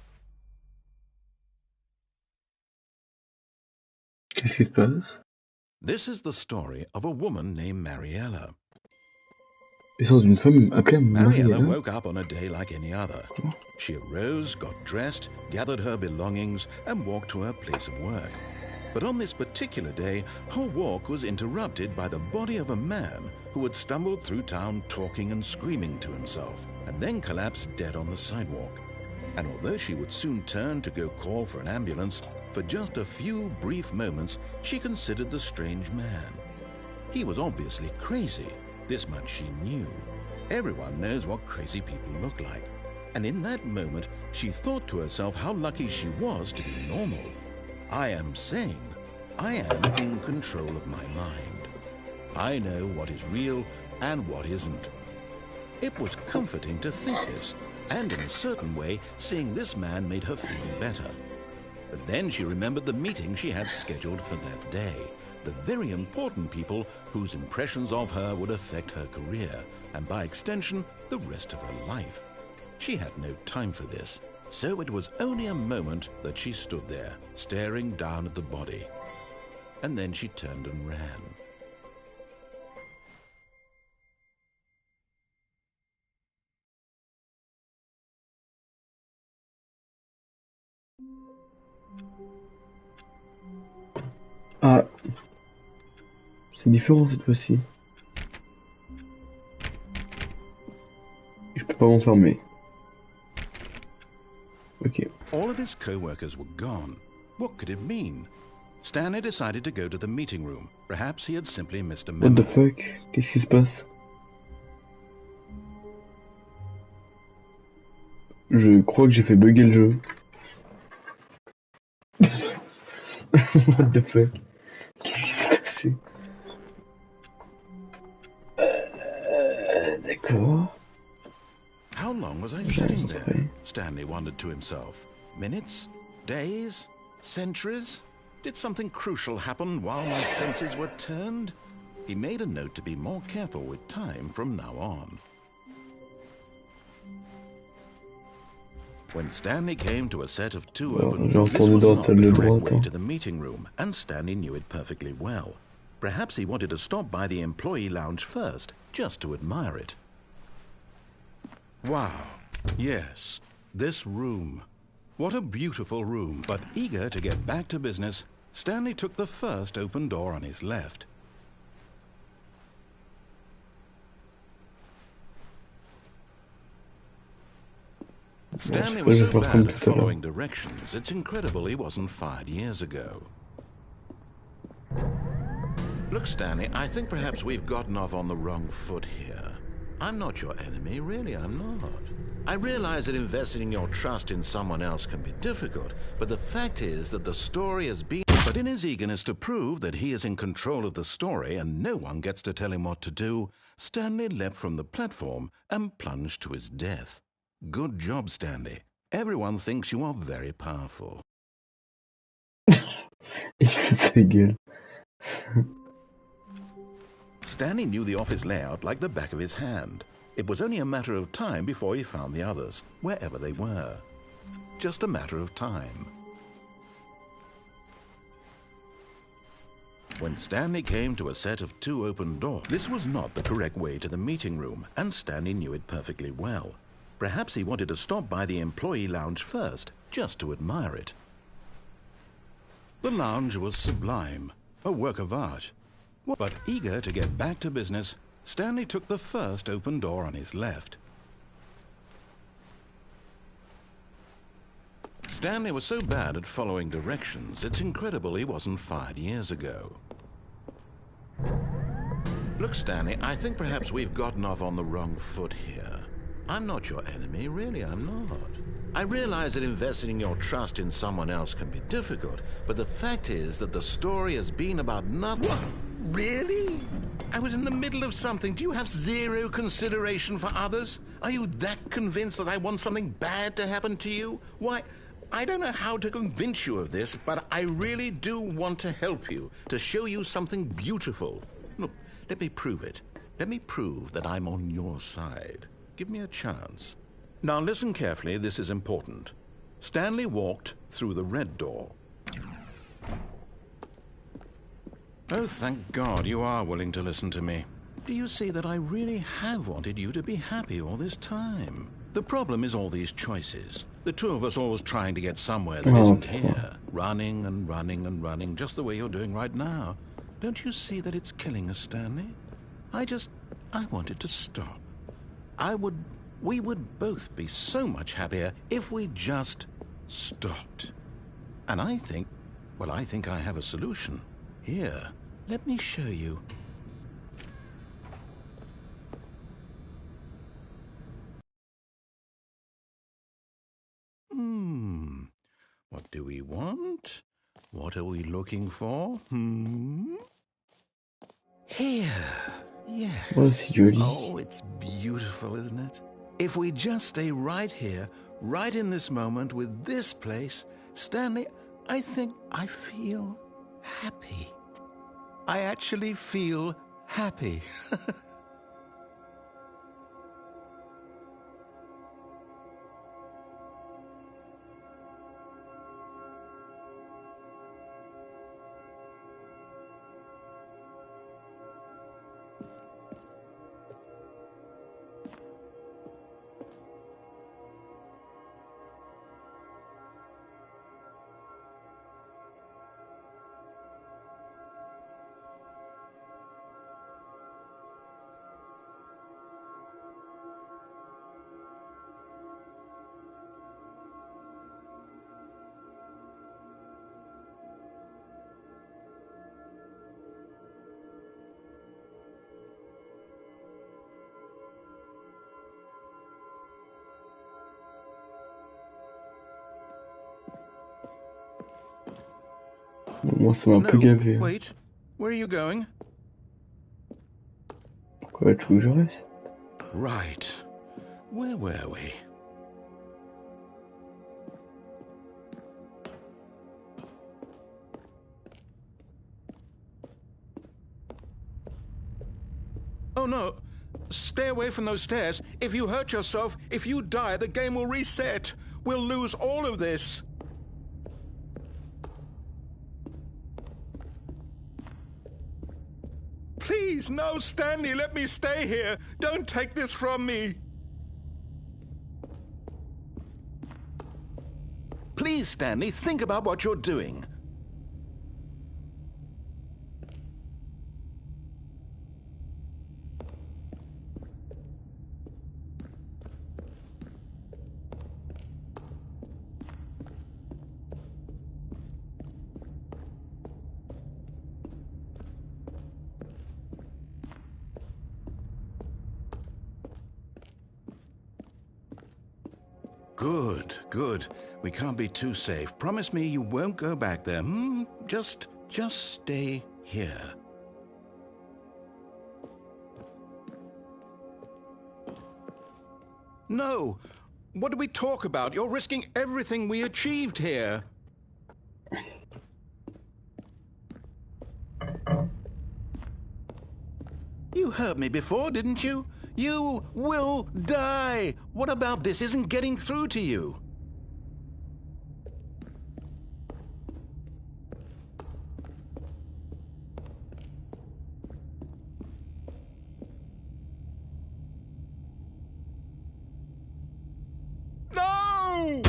Qu'est-ce qui se passe? This is the story of a woman named Mariella. L'essence d'une femme appelée à Mariella. Mariella woke up on a day like any other. She arose, got dressed, gathered her belongings, and walked to her place of work. But on this particular day, her walk was interrupted by the body of a man who had stumbled through town talking and screaming to himself, and then collapsed dead on the sidewalk. And although she would soon turn to go call for an ambulance, for just a few brief moments she considered the strange man. He was obviously crazy, this much she knew. Everyone knows what crazy people look like. And in that moment, she thought to herself how lucky she was to be normal. I am sane. I am in control of my mind. I know what is real and what isn't. It was comforting to think this, and in a certain way, seeing this man made her feel better. But then she remembered the meeting she had scheduled for that day, the very important people whose impressions of her would affect her career, and by extension, the rest of her life. She had no time for this, so it was only a moment that she stood there, staring down at the body. And then she turned and ran. Ah, c'est différent cette fois-ci. Je peux pas m'enfermer. Ok. All of his co-workers were gone. What could it mean? Stanley decided to go to the meeting room. Perhaps he had simply missed a What memo. the fuck? Qu'est-ce qui se passe? Je crois que j'ai fait bugger le jeu. What the fuck? Qu'est-ce qui s'est passé? D'accord. How long was I sitting there? Stanley wondered to himself. Minutes? Days? Centuries? Did something crucial happen while my senses were turned? He made a note to be more careful with time from now on. When Stanley came to a set of two open doors, this was not the correct way to the meeting room, and Stanley knew it perfectly well. Perhaps he wanted to stop by the employee lounge first, just to admire it. Wow, yes, this room. What a beautiful room. But eager to get back to business, Stanley took the first open door on his left. Stanley was so bad at following directions, it's incredible he wasn't fired years ago. Look, Stanley, I think perhaps we've gotten off on the wrong foot here. I'm not your enemy, really, I'm not. I realize that investing your trust in someone else can be difficult, but the fact is that the story has been... But in his eagerness to prove that he is in control of the story and no one gets to tell him what to do, Stanley leapt from the platform and plunged to his death. Good job, Stanley. Everyone thinks you are very powerful. Stanley knew the office layout like the back of his hand. It was only a matter of time before he found the others, wherever they were. Just a matter of time. When Stanley came to a set of two open doors, this was not the correct way to the meeting room, and Stanley knew it perfectly well. Perhaps he wanted to stop by the employee lounge first, just to admire it. The lounge was sublime, a work of art. But eager to get back to business, Stanley took the first open door on his left. Stanley was so bad at following directions, it's incredible he wasn't fired years ago. Look, Stanley, I think perhaps we've gotten off on the wrong foot here. I'm not your enemy, really, I'm not. I realize that investing your trust in someone else can be difficult, but the fact is that the story has been about nothing. What? Really? I was in the middle of something. Do you have zero consideration for others? Are you that convinced that I want something bad to happen to you? Why, I don't know how to convince you of this, but I really do want to help you, to show you something beautiful. Look, let me prove it. Let me prove that I'm on your side. Give me a chance. Now listen carefully, this is important. Stanley walked through the red door. Oh, thank God you are willing to listen to me. Do you see that I really have wanted you to be happy all this time? The problem is all these choices. The two of us always trying to get somewhere that isn't here. Running and running and running, just the way you're doing right now. Don't you see that it's killing us, Stanley? I wanted to stop. We would both be so much happier if we just stopped. And I think I have a solution. Here, let me show you. What do we want? What are we looking for? Here. Yes. Oh, it's beautiful, isn't it? If we just stay right here, right in this moment with this place, Stanley, I think I feel happy. I actually feel happy. Moi, ça m'a un peu gavé. Hein. Wait, where are you going? Quoi, tu veux que je reste? Right. Where were we? Oh no! Stay away from those stairs. If you hurt yourself, if you die, the game will reset. We'll lose all of this. Please, no, Stanley, let me stay here. Don't take this from me. Please, Stanley, think about what you're doing. Good, good. We can't be too safe. Promise me you won't go back there. Just stay here. No! What do we talk about? You're risking everything we achieved here. You heard me before, didn't you? You will die! What about this isn't getting through to you? No!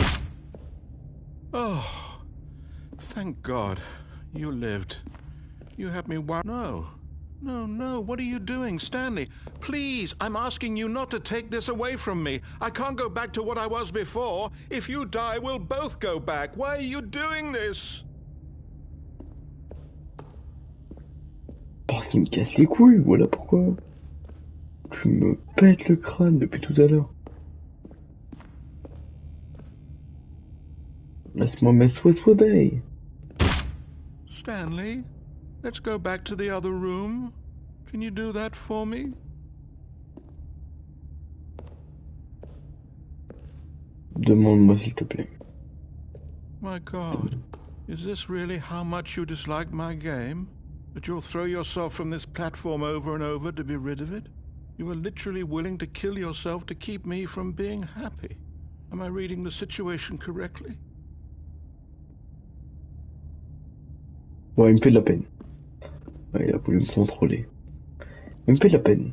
Oh, thank God. You lived. You had me worried. No. No, what are you doing, Stanley? Please, I'm asking you not to take this away from me. I can't go back to what I was before. If you die, we'll both go back. Why are you doing this? Parce qu'il me casse les couilles, voilà pourquoi. Tu me pètes le crâne depuis tout à l'heure. Laisse-moi m'assoder. Stanley? Let's go back to the other room. Can you do that for me? Demande-moi s'il te plaît. My God, is this really how much you dislike my game? That you'll throw yourself from this platform over and over to be rid of it? You are literally willing to kill yourself to keep me from being happy. Am I reading the situation correctly? Ouais, il me fait de la peine. Ouais, il a voulu me contrôler. Ça me fait de la peine.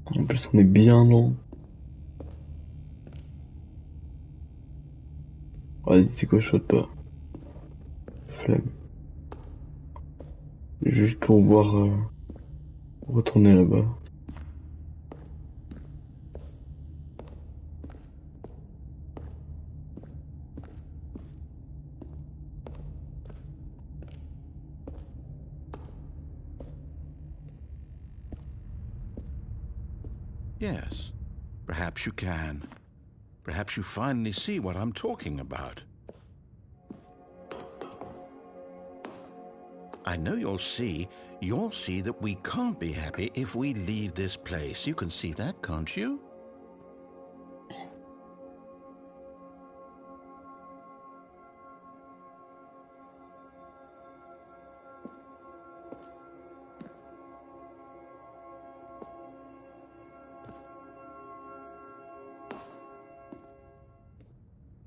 En plus, on est bien lent. Vas-y, c'est quoi, je saute pas. Flemme. Juste pour voir retourner là-bas. Yes, perhaps you can. Perhaps you finally see what I'm talking about. I know you'll see that we can't be happy if we leave this place. You can see that, can't you?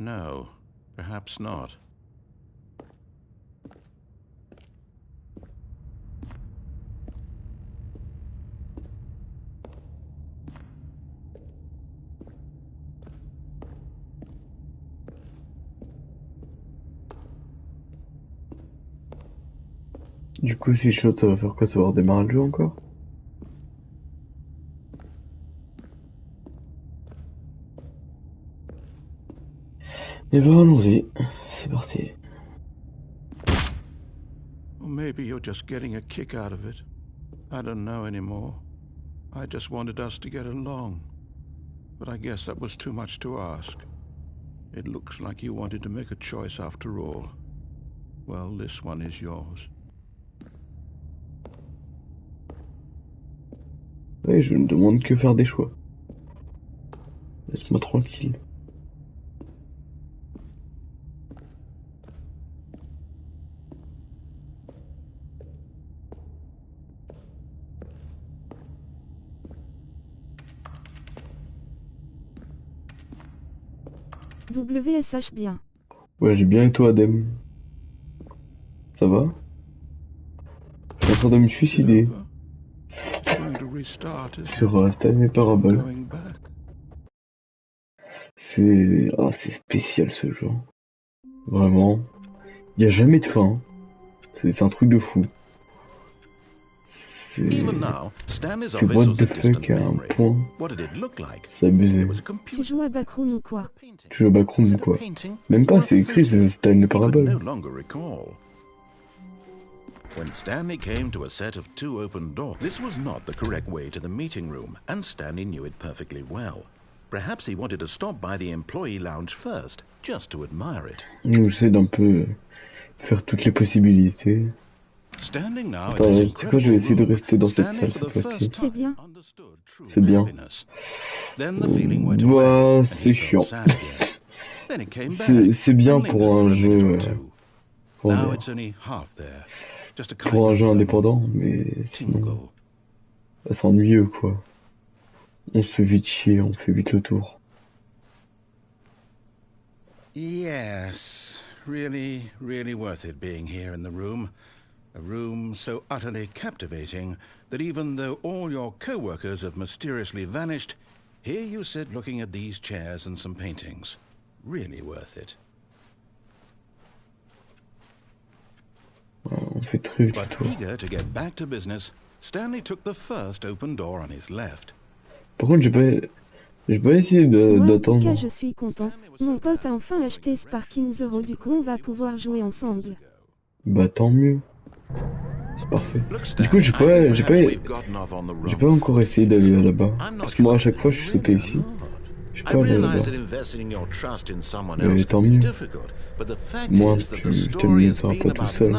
No, perhaps not. Du coup, si je saute, ça va faire quoi? Ça va redémarrer le jeu encore? Et ben allons-y, c'est parti. Or maybe you're just getting a kick out of it. I don't know anymore. I just wanted us to get along. But I guess that was too much to ask. It looks like you wanted to make a choice after all. Well, this one is yours. Oui, je ne demande que faire des choix. Laisse-moi tranquille. WSH bien. Ouais, j'ai bien et toi, Adem? Ça va? Je suis en train de me suicider. Sur Stanley Parabole. C'est... Ah, c'est spécial ce jeu. Vraiment. Il n'y a jamais de fin. C'est un truc de fou. C'est what the fuck à un point. C'est abusé. Tu joues à Backroom ou quoi? Tu joues à Backroom ou quoi? Même pas, c'est écrit, c'est Stanley Parabole. When Stanley came to a set of 2 open doors, this was not the correct way to the meeting room, and Stanley knew it perfectly well. Perhaps he wanted to stop by the employee lounge first, just to admire it. J'essaie d'un peu faire toutes les possibilités. Attends, c'est quoi, je vais essayer de rester dans cette salle cette fois-ci. C'est bien. C'est bien. Bah, c'est chiant. C'est bien pour un jeu... pour un jeu indépendant, mais sinon... C'est ennuyeux, quoi. On se fait vite chier, on fait vite le tour. Yes, really, really worth it being here in the room. A room so utterly captivating that even though all your co-workers have mysteriously vanished, here you sit looking at these chairs and some paintings. Really worth it. On fait très vite le But tour. eager to get back to business, Stanley took the first open door on his left. Par contre, j'ai pas essayé Moi, en tout d'attendre. cas, je suis content. Mon pote a enfin acheté Sparking Zero, du coup on va pouvoir jouer ensemble. Bah tant mieux. C'est parfait. Du coup, j'ai pas encore essayé d'aller là-bas. Parce que moi, à chaque fois, je suis sauté ici. Je sais pas aller là-bas. Mais tant mieux. Moi, tu t'amuseras pas tout seul.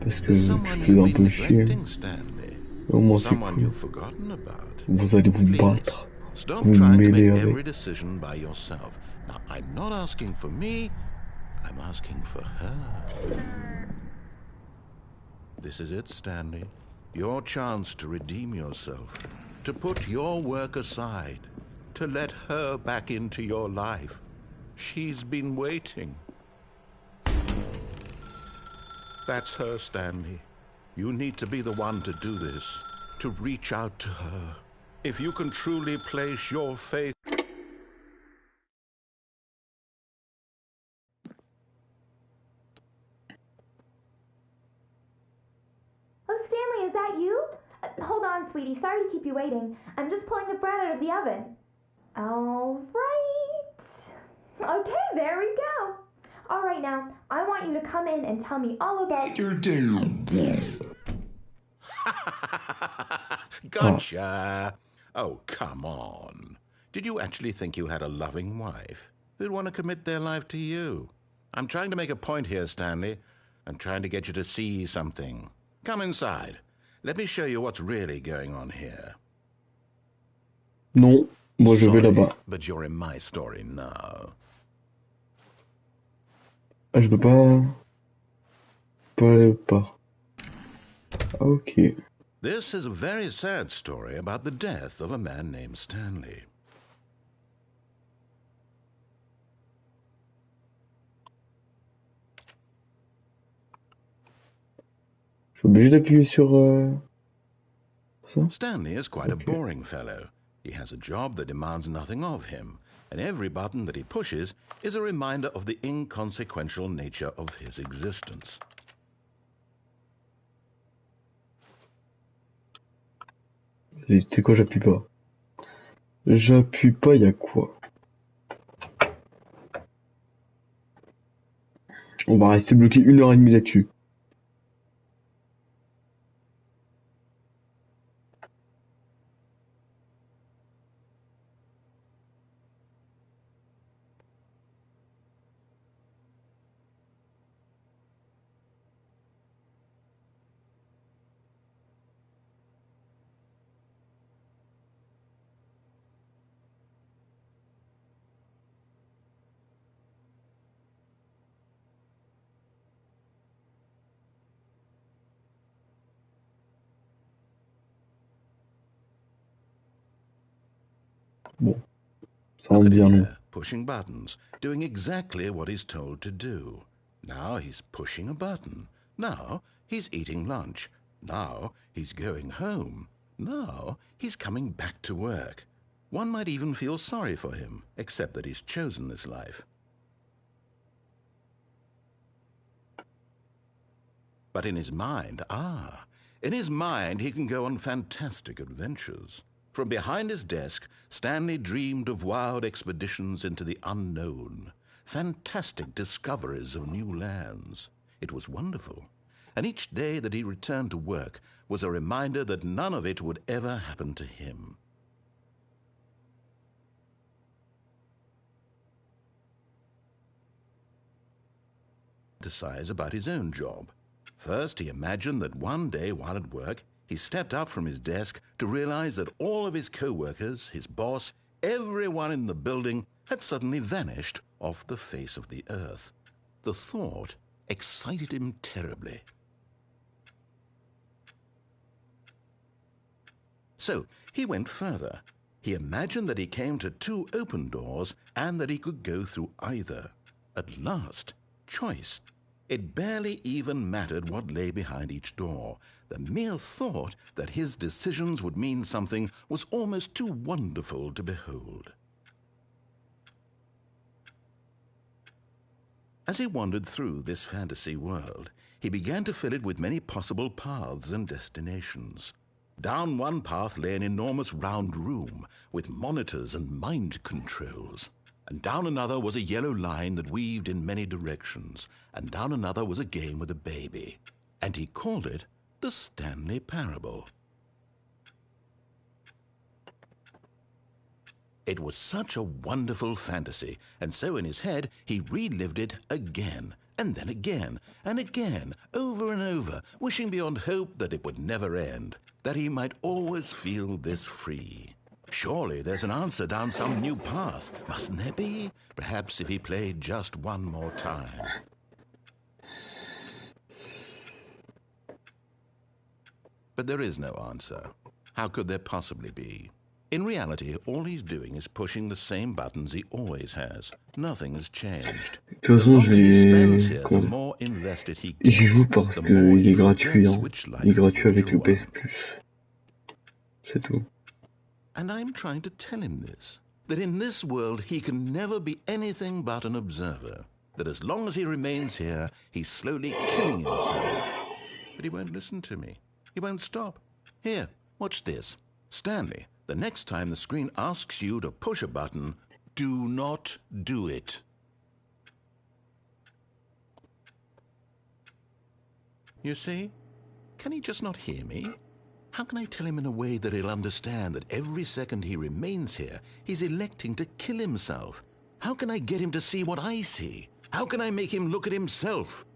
Parce que je fais un peu chier. Au moins, c'est cool. Vous allez vous battre. Vous mêler avec. I'm asking for her. This is it, Stanley. Your chance to redeem yourself, to put your work aside. to let her back into your life. She's been waiting. That's her, Stanley. You need to be the one to do this, to reach out to her. If you can truly place your faith... Oh, Stanley, is that you? Hold on, sweetie. Sorry to keep you waiting. I'm just pulling the bread out of the oven. All right. Okay, there we go. All right, now, I want you to come in and tell me all about your day. Gotcha. Oh, come on. Did you actually think you had a loving wife who'd want to commit their life to you? I'm trying to make a point here, Stanley. I'm trying to get you to see something. Come inside. Let me show you what's really going on here. Non, moi je vais là-bas. But you're in my story now. Ah, je peux pas... Pas aller pas. Ok. This is a very sad story about the death of a man named Stanley. Je suis obligé d'appuyer sur ça? Stanley is quite a boring fellow. He has a job that demands nothing of him, and every button that he pushes is a reminder of the inconsequential nature of his existence. Tu sais quoi, j'appuie pas. J'appuie pas, y'a quoi? On va rester bloqué 1h30 là-dessus. Bon, ça rentre bien long. Pushing buttons, doing exactly what he's told to do. Now he's pushing a button. Now he's eating lunch. Now he's going home. Now he's coming back to work. One might even feel sorry for him, except that he's chosen this life. But in his mind, in his mind he can go on fantastic adventures. From behind his desk, Stanley dreamed of wild expeditions into the unknown, fantastic discoveries of new lands. It was wonderful, and each day that he returned to work was a reminder that none of it would ever happen to him. Fantasize about his own job. First, he imagined that one day while at work, he stepped up from his desk to realize that all of his co-workers, his boss, everyone in the building had suddenly vanished off the face of the earth. The thought excited him terribly. So he went further. He imagined that he came to 2 open doors and that he could go through either. At last, choice. It barely even mattered what lay behind each door. The mere thought that his decisions would mean something was almost too wonderful to behold. As he wandered through this fantasy world, he began to fill it with many possible paths and destinations. Down one path lay an enormous round room with monitors and mind controls. And down another was a yellow line that weaved in many directions, and down another was a game with a baby. And he called it the Stanley Parable. It was such a wonderful fantasy, and so in his head he relived it again, and then again, and again, over and over, wishing beyond hope that it would never end, that he might always feel this free. Surely there's an answer down some new path, mustn't there be? Perhaps if he played just one more time. But there is no answer. How could there possibly be? In reality, all he's doing is pushing the same buttons he always has. Nothing has changed. De toute façon, j'y joue parce qu'il est gratuit. Hein. Il est gratuit avec le PS Plus. C'est tout. And I'm trying to tell him this. That in this world he can never be anything but an observer. That as long as he remains here, he's slowly killing himself. But he won't listen to me. He won't stop. Here, watch this. Stanley, the next time the screen asks you to push a button, do not do it. You see? Can he just not hear me? How can I tell him in a way that he'll understand that every second he remains here, he's electing to kill himself? How can I get him to see what I see? How can I make him look at himself?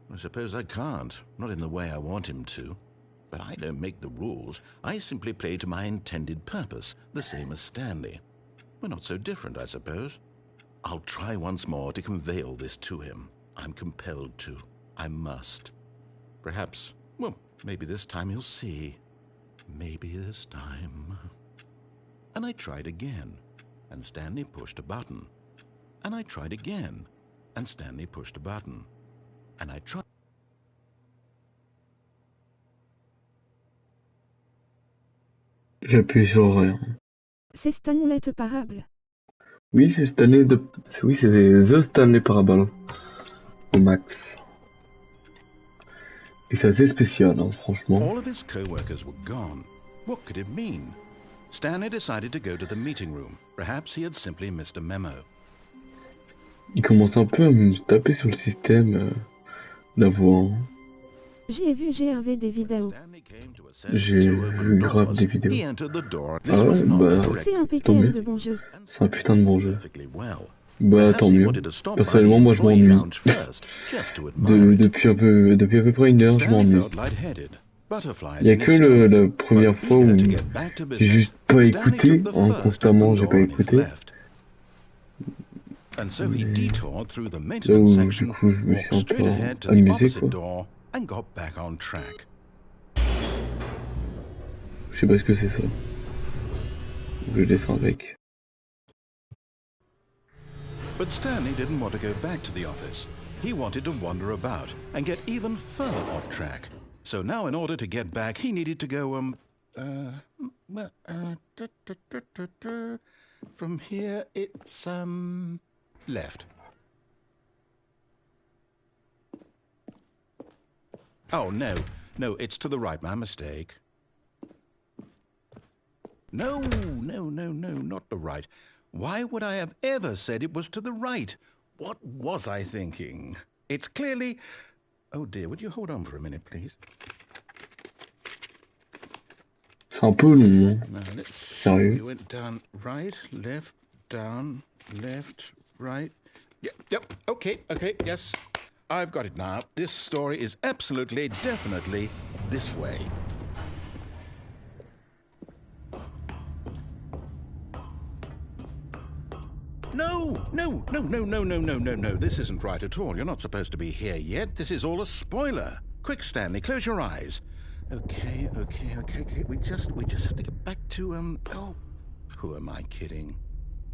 I suppose I can't, not in the way I want him to. But I don't make the rules. I simply play to my intended purpose, the same as Stanley. We're not so different, I suppose. I'll try once more to convey all this to him. I'm compelled to. I must. Perhaps, well, maybe this time he'll see. Maybe this time. And I tried again, and Stanley pushed a button. And I tried again, and Stanley pushed a button. And I tried. J'appuie sur rien. C'est Stanley te parable. Oui, c'est Stanley de... Oui, c'est The Stanley Parable. Au max. Et c'est assez spécial, hein, franchement. All of his co-workers were gone. What could it mean? Stanley decided to go to the meeting room. Perhaps he had simply missed a memo. Il commence un peu à me taper sur le système, la voix. Hein. J'ai vu GRV des vidéos. J'ai vu grave des vidéos. Ah ouais, bah... C'est un PTL de bon jeu. C'est un putain de bon jeu. Bah tant mieux. Personnellement, moi je m'ennuie. Depuis à peu près une heure, je m'ennuie. Il y a que la première fois où j'ai juste pas écouté, hein, constamment j'ai pas écouté. Là où du coup je me suis un peu amusé quoi. Je sais pas ce que c'est ça. Je descends avec. But Stanley didn't want to go back to the office. He wanted to wander about and get even further off track. So now in order to get back, he needed to go, from here it's, left. Oh, no, it's to the right, my mistake. No, not the right. Why would I have ever said it was to the right? What was I thinking? It's clearly... Oh dear, would you hold on for a minute, please? C'est un peu long, hein. Now, let's Sérieux? see. You went down, right, left, down, left, right. Yep, okay, yes. I've got it now. This story is absolutely, definitely this way. No. This isn't right at all. You're not supposed to be here yet. This is all a spoiler. Quick, Stanley, close your eyes. Okay. We just have to get back to, oh, who am I kidding?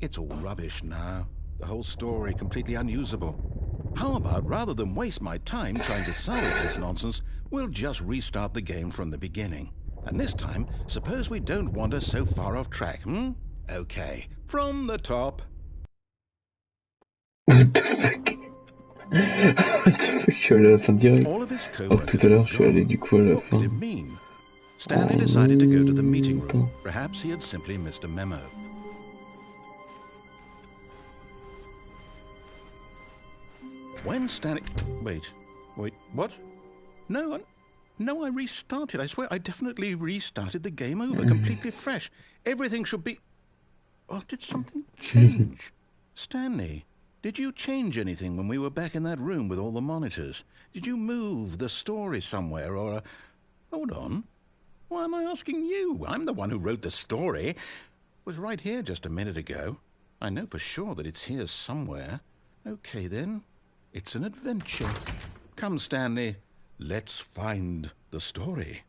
It's all rubbish now. The whole story completely unusable. How about, rather than waste my time trying to salvage this nonsense, we'll just restart the game from the beginning. And this time, suppose we don't wander so far off track, Okay, from the top. What the fuck? What the fuck? Je suis allé à la fin direct. Oh, tout à l'heure, je suis allé du coup à la fin. Stanley decided to go to the meeting room. Perhaps he had simply missed a memo. When Stanley... Wait, what? No, I restarted. I swear, I definitely restarted the game over, completely fresh. Everything should be... Oh, did something change? Stanley, did you change anything when we were back in that room with all the monitors? Did you move the story somewhere, or... Hold on. Why am I asking you? I'm the one who wrote the story. It was right here just a minute ago. I know for sure that it's here somewhere. Okay, then. It's an adventure. Come, Stanley. Let's find the story.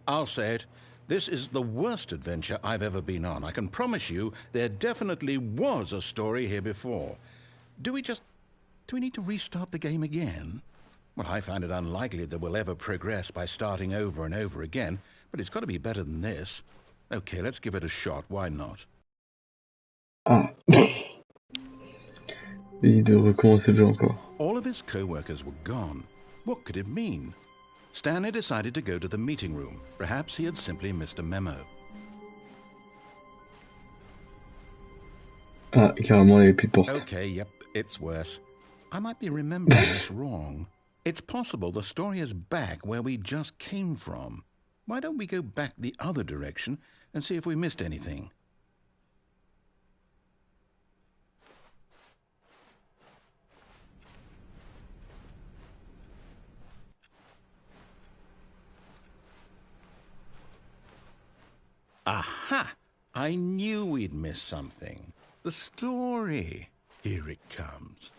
I'll say it. This is the worst adventure I've ever been on. I can promise you there definitely was a story here before. Do we need to restart the game again? Well, I find it unlikely that we'll ever progress by starting over and over again, but it's got to be better than this. Okay, let's give it a shot. Why not? Ah. Il de recommencer le jeu encore. All of his co-workers were gone. What could it mean? Stanley decided to go to the meeting room. Perhaps he had simply missed a memo. Ah, carrément, il n'y avait plus de porte. Okay, yep, it's worse. I might be remembering this wrong. It's possible the story is back where we just came from. Why don't we go back the other direction and see if we missed anything? Aha! I knew we'd miss something. The story. Here it comes.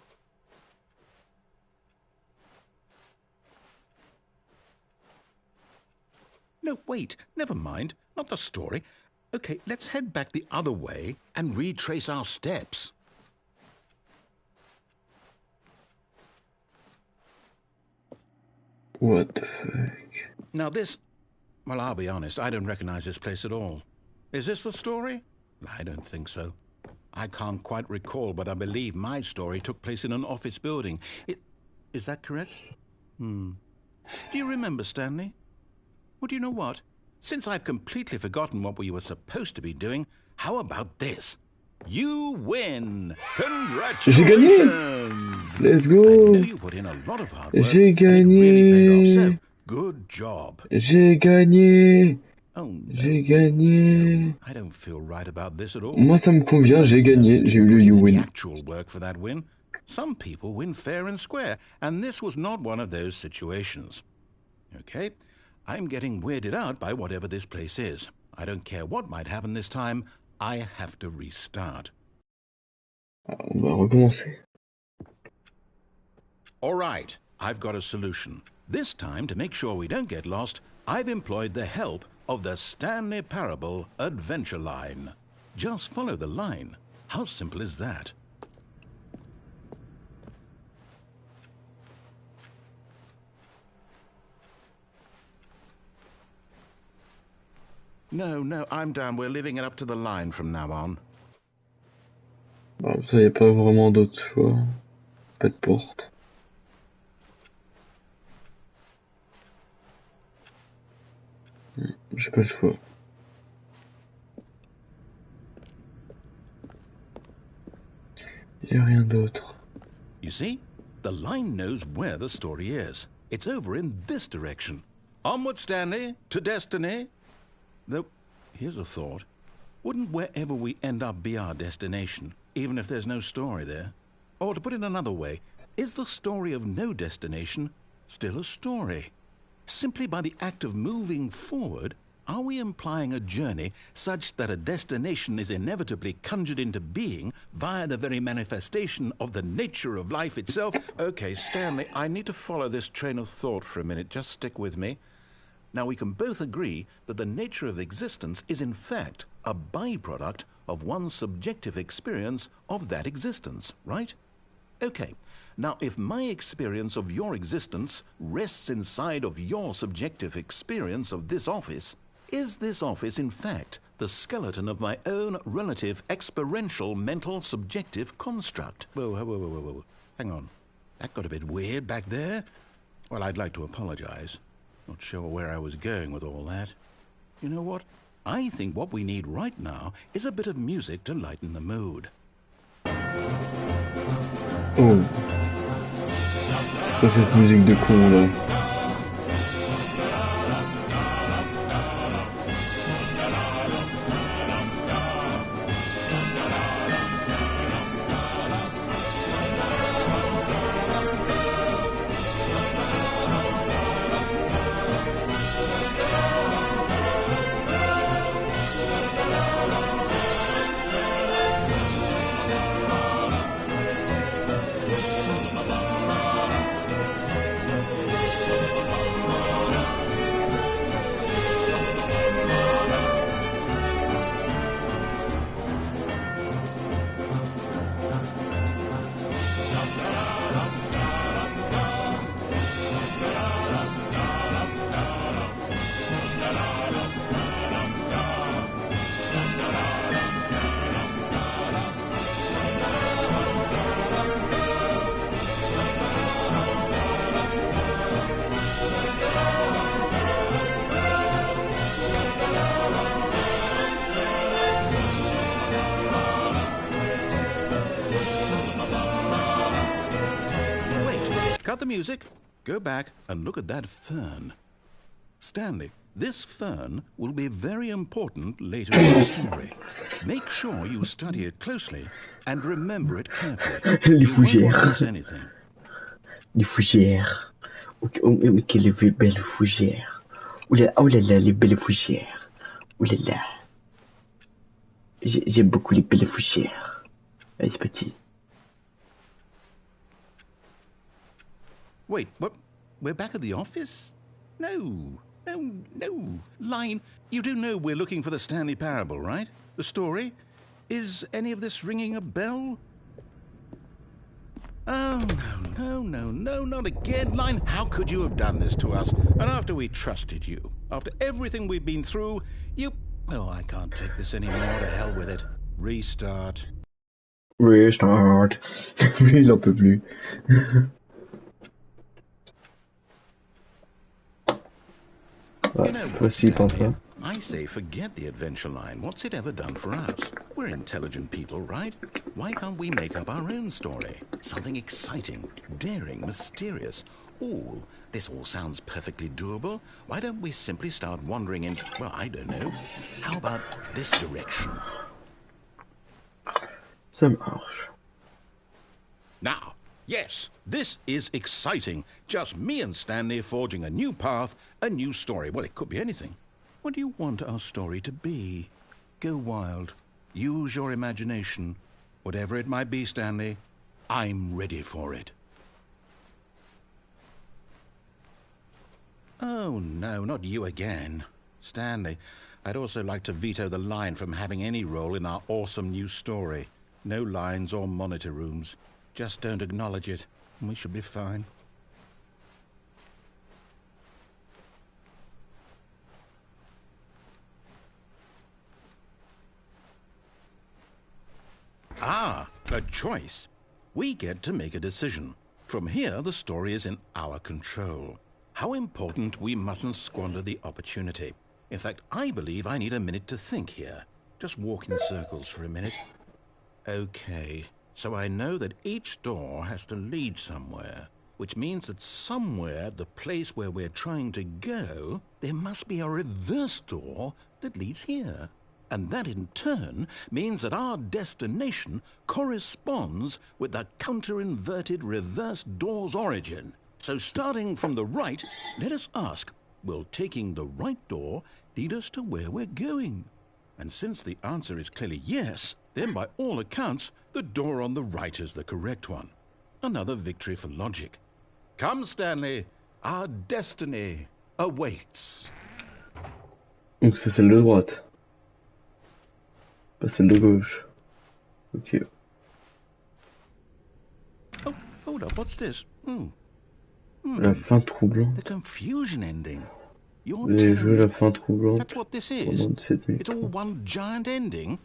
No, wait. Never mind. Not the story. Okay, let's head back the other way and retrace our steps. What the fuck? Now this... Well, I'll be honest, I don't recognize this place at all. Is this the story? I don't think so. I can't quite recall, but I believe my story took place in an office building. Is that correct? Do you remember, Stanley? Well, do you know what? Since I've completely forgotten what we were supposed to be doing, how about this? You win! Congratulations! J'ai gagné! Let's go! I know you put in a lot of hard work. J'ai gagné! And it really paid off, so good job. J'ai gagné! Oh, no. J'ai gagné! No, I don't feel right about this at all. Moi ça me convient, j'ai gagné, j'ai eu le you win. Actual work for that win. Some people win fair and square, and this was not one of those situations. Okay, I'm getting weirded out by whatever this place is. I don't care what might happen this time, I have to restart. On va recommencer. All right, I've got a solution. This time, to make sure we don't get lost, I've employed the help of the Stanley Parable Adventure Line. Just follow the line. How simple is that? No, I'm down. We're leaving it up to the line from now on. Bon, ça, y a pas vraiment d'autre choix. Pas de porte. J'ai pas le choix. Y a rien d'autre. You see? The line knows where the story is. It's over in this direction. Onward, Stanley, to destiny. Though, here's a thought. Wouldn't wherever we end up be our destination, even if there's no story there? Or to put it another way, is the story of no destination still a story? Simply by the act of moving forward, are we implying a journey such that a destination is inevitably conjured into being via the very manifestation of the nature of life itself? Okay, Stanley, I need to follow this train of thought for a minute. Just stick with me. Now, we can both agree that the nature of existence is in fact a byproduct of one's subjective experience of that existence, right? Okay. Now, if my experience of your existence rests inside of your subjective experience of this office, is this office, in fact, the skeleton of my own relative experiential mental subjective construct? Whoa. Hang on. That got a bit weird back there. Well, I'd like to apologize. Not sure where I was going with all that. You know what? I think what we need right now is a bit of music to lighten the mood. Oh. C'est cette musique de con là. music. Go back and look at that fern. Stanley, this fern will be very important later in the story. Make sure you study it closely and remember it carefully. Les You won't want to fougères. miss anything. Les fougères. Oh, mais quelle belle fougère. Oh là là, les belles fougères. Oh là là. J'aime beaucoup les belles fougères. Allez, c'est parti. Wait, what? We're back at the office? No. Line, you do know we're looking for the Stanley Parable, right? The story? Is any of this ringing a bell? Oh, no, not again. Line, how could you have done this to us? And after we trusted you, after everything we've been through, you... Oh, I can't take this anymore. To hell with it. Restart. Restart. Lui, il en peut plus. You know what, Voici, pense Stanley? pas. I say forget the adventure line. What's it ever done for us? We're intelligent people, right? Why can't we make up our own story? Something exciting, daring, mysterious. Ooh, this all sounds perfectly doable. Why don't we simply start wandering in, well, I don't know. How about this direction? Ça marche. Now, yes, this is exciting. Just me and Stanley forging a new path, a new story. Well, it could be anything. What do you want our story to be? Go wild. Use your imagination. Whatever it might be, Stanley, I'm ready for it. Oh, no, not you again. Stanley, I'd also like to veto the line from having any role in our awesome new story. No lines or monitor rooms. Just don't acknowledge it, and we should be fine. Ah, a choice. We get to make a decision. From here, the story is in our control. How important we mustn't squander the opportunity. In fact, I believe I need a minute to think here. Just walk in circles for a minute. Okay, so I know that each door has to lead somewhere, which means that somewhere, the place where we're trying to go, there must be a reverse door that leads here. And that in turn means that our destination corresponds with the counter-inverted reverse door's origin. So starting from the right, let us ask, will taking the right door lead us to where we're going? And since the answer is clearly yes, then by all accounts, the door on the right is the correct one. Another victory for logic. Come, Stanley, our destiny awaits. Donc c'est celle de droite. Pas celle de gauche. Ok. Oh, hold up, what's this? La fin troublante. The confusion ending. You're J'ai telling joué me la fin troublante that's what this is? pendant 17 minutes. It's all one giant ending?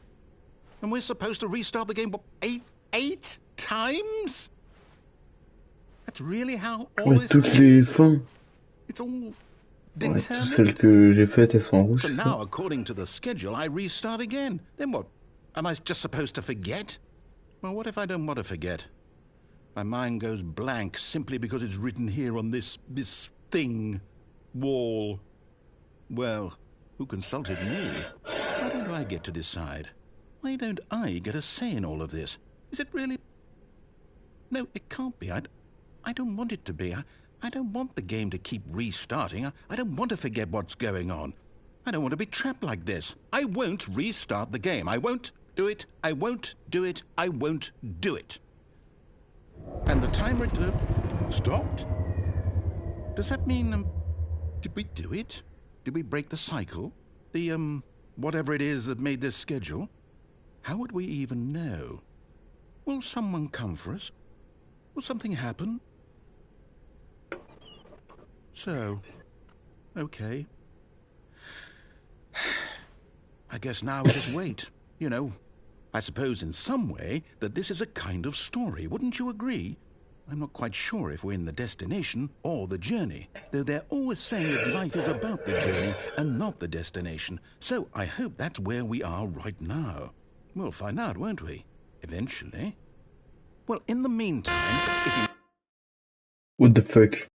And we're supposed to restart the game, what, eight times? That's really how all Ouais, this toutes les ends? fins. It's all Ouais, toutes determined? celles que j'ai faites, elles sont en rouge. So c'est ça now, according to the schedule, I restart again. Then what? Am I just supposed to forget? Well, what if I don't want to forget? My mind goes blank simply because it's written here on this thing, wall. Well, who consulted me? Why don't I get to decide? Why don't I get a say in all of this? Is it really... No, it can't be. I don't want it to be. I don't want the game to keep restarting. I don't want to forget what's going on. I don't want to be trapped like this. I won't restart the game. I won't do it. I won't do it. I won't do it. And the timer stopped? Does that mean, did we do it? Did we break the cycle? The, whatever it is that made this schedule? How would we even know? Will someone come for us? Will something happen? So, okay. I guess now we just wait. You know, I suppose in some way that this is a kind of story, wouldn't you agree? I'm not quite sure if we're in the destination or the journey, though they're always saying that life is about the journey and not the destination. So I hope that's where we are right now. We'll find out, won't we? Eventually. Well, in the meantime, if you... What the fuck?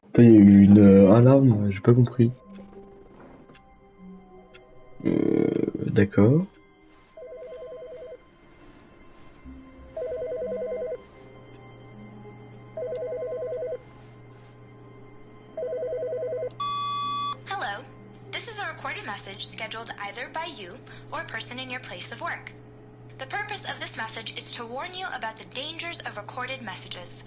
Attends, il y a eu une alarme, j'ai pas compris. D'accord. Hello. This is a recorded message scheduled either by you or a person in your place of work. The purpose of this message is to warn you about the dangers of recorded messages.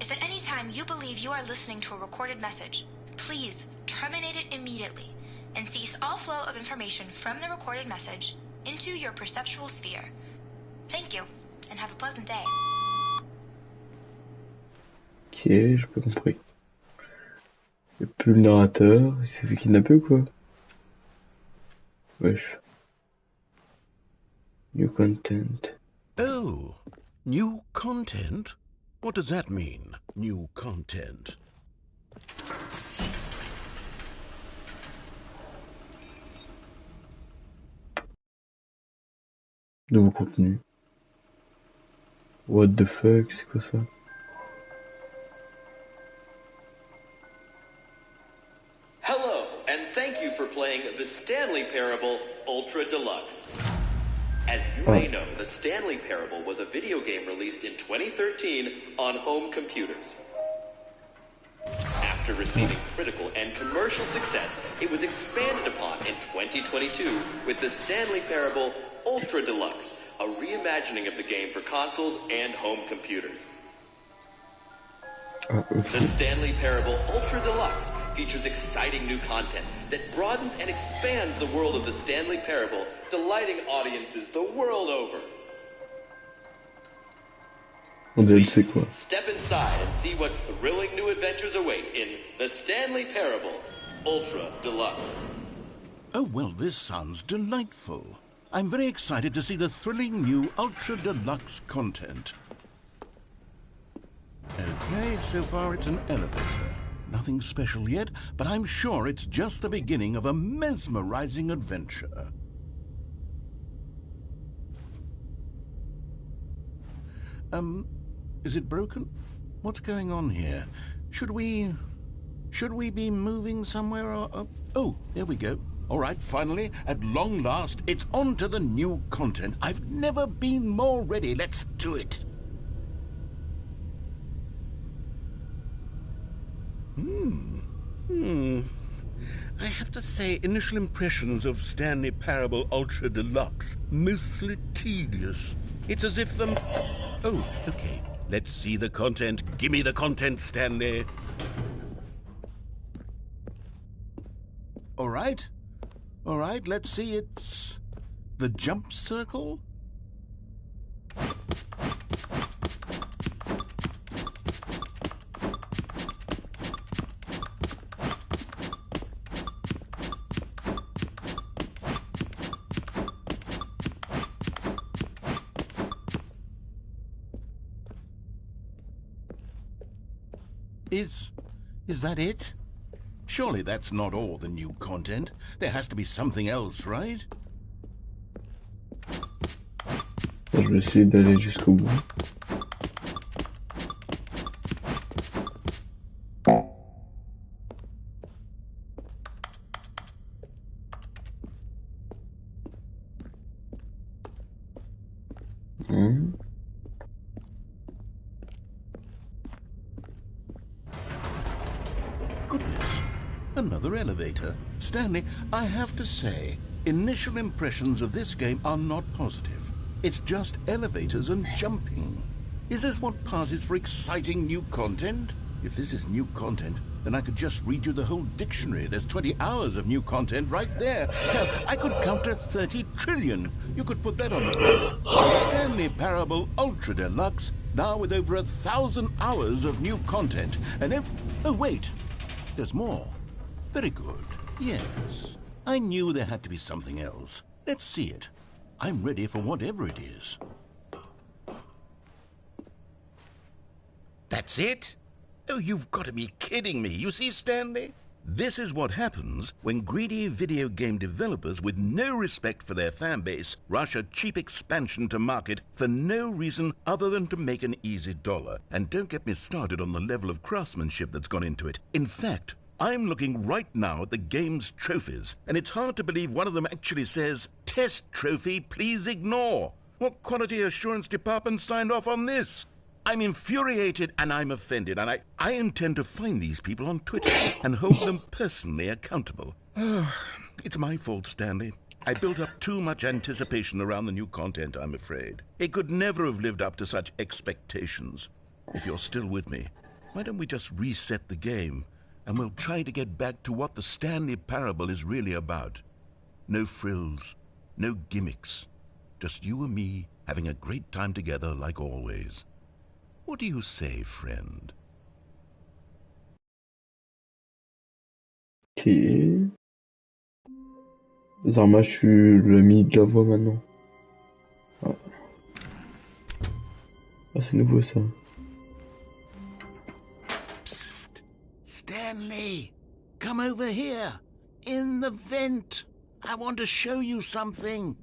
If at any time you believe you are listening to a recorded message, please terminate it immediately and cease all flow of information from the recorded message into your perceptual sphere. Thank you, and have a pleasant day. Ok, j'ai pas compris. Y'a plus le narrateur, il s'est fait kidnapper ou quoi? Wesh. New content. Oh, new content? What does that mean, new content? Nouveau contenu. What the fuck, c'est quoi ça? Hello, and thank you for playing the Stanley Parable Ultra Deluxe. As you may know, the Stanley Parable was a video game released in 2013 on home computers. After receiving critical and commercial success, it was expanded upon in 2022 with the Stanley Parable Ultra Deluxe, a reimagining of the game for consoles and home computers. The Stanley Parable Ultra Deluxe features exciting new content that broadens and expands the world of the Stanley Parable, delighting audiences the world over. C'est quoi? Step inside and see what thrilling new adventures await in the Stanley Parable Ultra Deluxe. Oh, well, this sounds delightful. I'm very excited to see the thrilling new Ultra Deluxe content. Okay, so far it's an elevator. Nothing special yet, but I'm sure it's just the beginning of a mesmerizing adventure. Is it broken? What's going on here? Should we be moving somewhere or... Oh, there we go. All right, finally, at long last, it's on to the new content. I've never been more ready. Let's do it. I have to say, initial impressions of Stanley Parable Ultra Deluxe, mostly tedious. It's as if them... Oh, okay. Let's see the content. Give me the content, Stanley. All right, let's see. It's the jump circle. Is that it? Surely that's not all the new content. There has to be something else, right? Je vais essayer d'aller jusqu'au bout. Goodness, another elevator. Stanley, I have to say, initial impressions of this game are not positive. It's just elevators and jumping. Is this what passes for exciting new content? If this is new content, then I could just read you the whole dictionary. There's 20 hours of new content right there. Hell, I could counter 30 trillion. You could put that on the books. The Stanley Parable Ultra Deluxe, now with over 1,000 hours of new content. And if... Oh, wait. There's more. Very good. Yes. I knew there had to be something else. Let's see it. I'm ready for whatever it is. That's it? Oh, you've got to be kidding me. You see, Stanley? This is what happens when greedy video game developers with no respect for their fan base rush a cheap expansion to market for no reason other than to make an easy dollar. And don't get me started on the level of craftsmanship that's gone into it. In fact, I'm looking right now at the game's trophies, and it's hard to believe one of them actually says, "Test trophy, please ignore." What quality assurance department signed off on this? I'm infuriated and I'm offended, and I intend to find these people on Twitter and hold them personally accountable. It's my fault, Stanley. I built up too much anticipation around the new content, I'm afraid. It could never have lived up to such expectations. If you're still with me, why don't we just reset the game, and we'll try to get back to what the Stanley Parable is really about. No frills, no gimmicks. Just you and me having a great time together like always. What do you say, friend? Ok. Zarma, je suis le mi de la voix maintenant. Ah, ah c'est nouveau ça. Psst! Stanley! Come over here! In the vent! I want to show you something!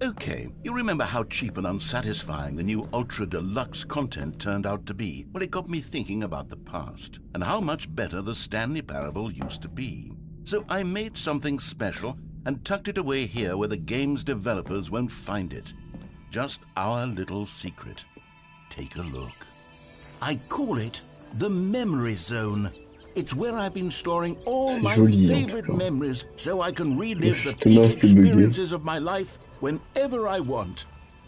Okay, you remember how cheap and unsatisfying the new Ultra Deluxe content turned out to be? Well, it got me thinking about the past, and how much better the Stanley Parable used to be. So I made something special and tucked it away here where the game's developers won't find it. Just our little secret. Take a look. I call it the Memory Zone. It's where I've been storing all my favorite memories so I can relive the peak experiences of my life whenever I want.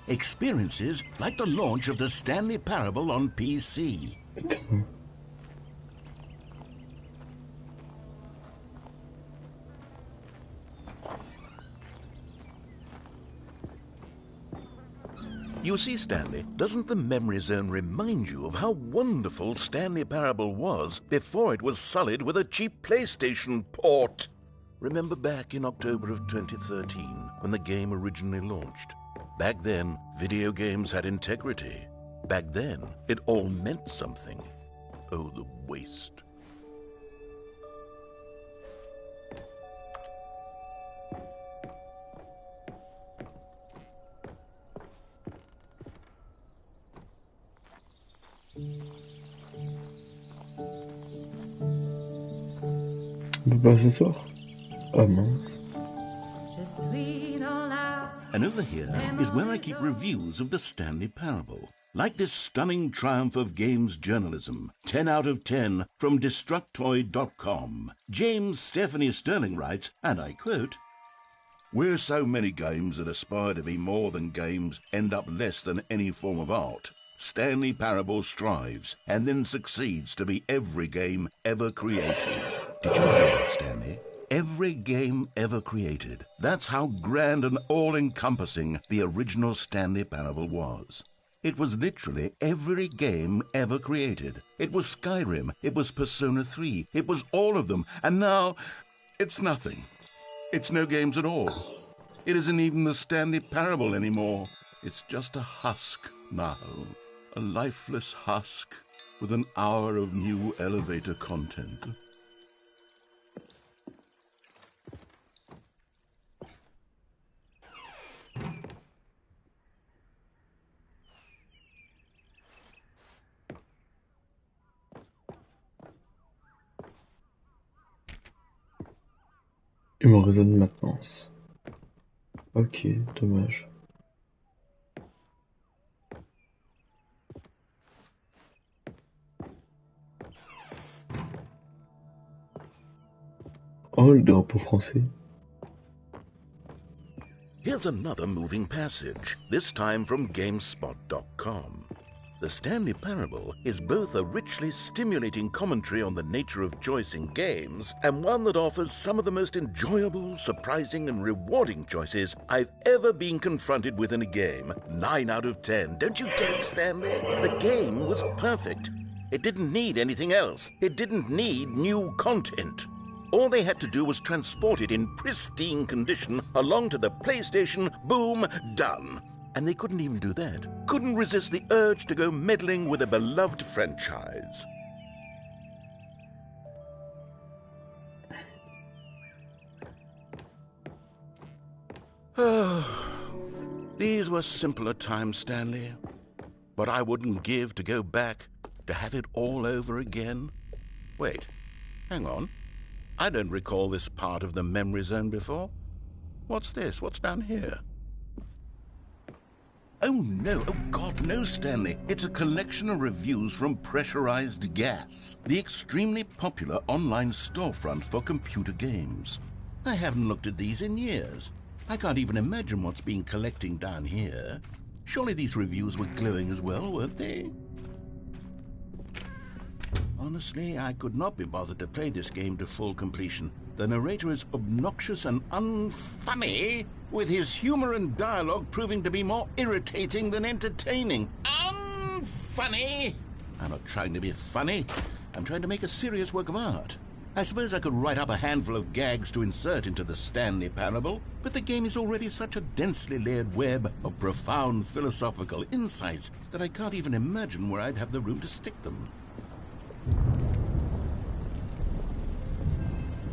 Experiences like the launch of the Stanley Parable on PC. You see, Stanley, doesn't the Memory Zone remind you of how wonderful Stanley Parable was before it was sullied with a cheap PlayStation port? Remember back in October of 2013, when the game originally launched? Back then, video games had integrity. Back then, it all meant something. Oh, the waste. On peut pas s'asseoir? Ah mince. And over here is where I keep reviews of the Stanley Parable. Like this stunning triumph of games journalism, 10 out of 10 from Destructoid.com. James Stephanie Sterling writes, and I quote, "Where so many games that aspire to be more than games end up less than any form of art, Stanley Parable strives and then succeeds to be every game ever created." Did you hear that, Stanley? Every game ever created. That's how grand and all-encompassing the original Stanley Parable was. It was literally every game ever created. It was Skyrim, it was Persona 3, it was all of them, and now it's nothing. It's no games at all. It isn't even the Stanley Parable anymore. It's just a husk now. A lifeless husk with an hour of new elevator content. Il m'en résonne de maintenance. Ok, dommage. Oh, le drapeau français. Here's another moving passage, this time from GameSpot.com. The Stanley Parable is both a richly stimulating commentary on the nature of choice in games and one that offers some of the most enjoyable, surprising, and rewarding choices I've ever been confronted with in a game. 9 out of 10. Don't you get it, Stanley? The game was perfect. It didn't need anything else. It didn't need new content. All they had to do was transport it in pristine condition along to the PlayStation. Boom, done. And they couldn't even do that. Couldn't resist the urge to go meddling with a beloved franchise. These were simpler times, Stanley. What I wouldn't give to go back, to have it all over again. Wait, hang on. I don't recall this part of the memory zone before. What's this? What's down here? Oh, no. Oh, God, no, Stanley. It's a collection of reviews from Pressurized Gas, the extremely popular online storefront for computer games. I haven't looked at these in years. I can't even imagine what's been collecting down here. Surely these reviews were glowing as well, weren't they? Honestly, I could not be bothered to play this game to full completion. The narrator is obnoxious and unfunny, with his humor and dialogue proving to be more irritating than entertaining. Unfunny! I'm not trying to be funny. I'm trying to make a serious work of art. I suppose I could write up a handful of gags to insert into the Stanley Parable, but the game is already such a densely layered web of profound philosophical insights that I can't even imagine where I'd have the room to stick them.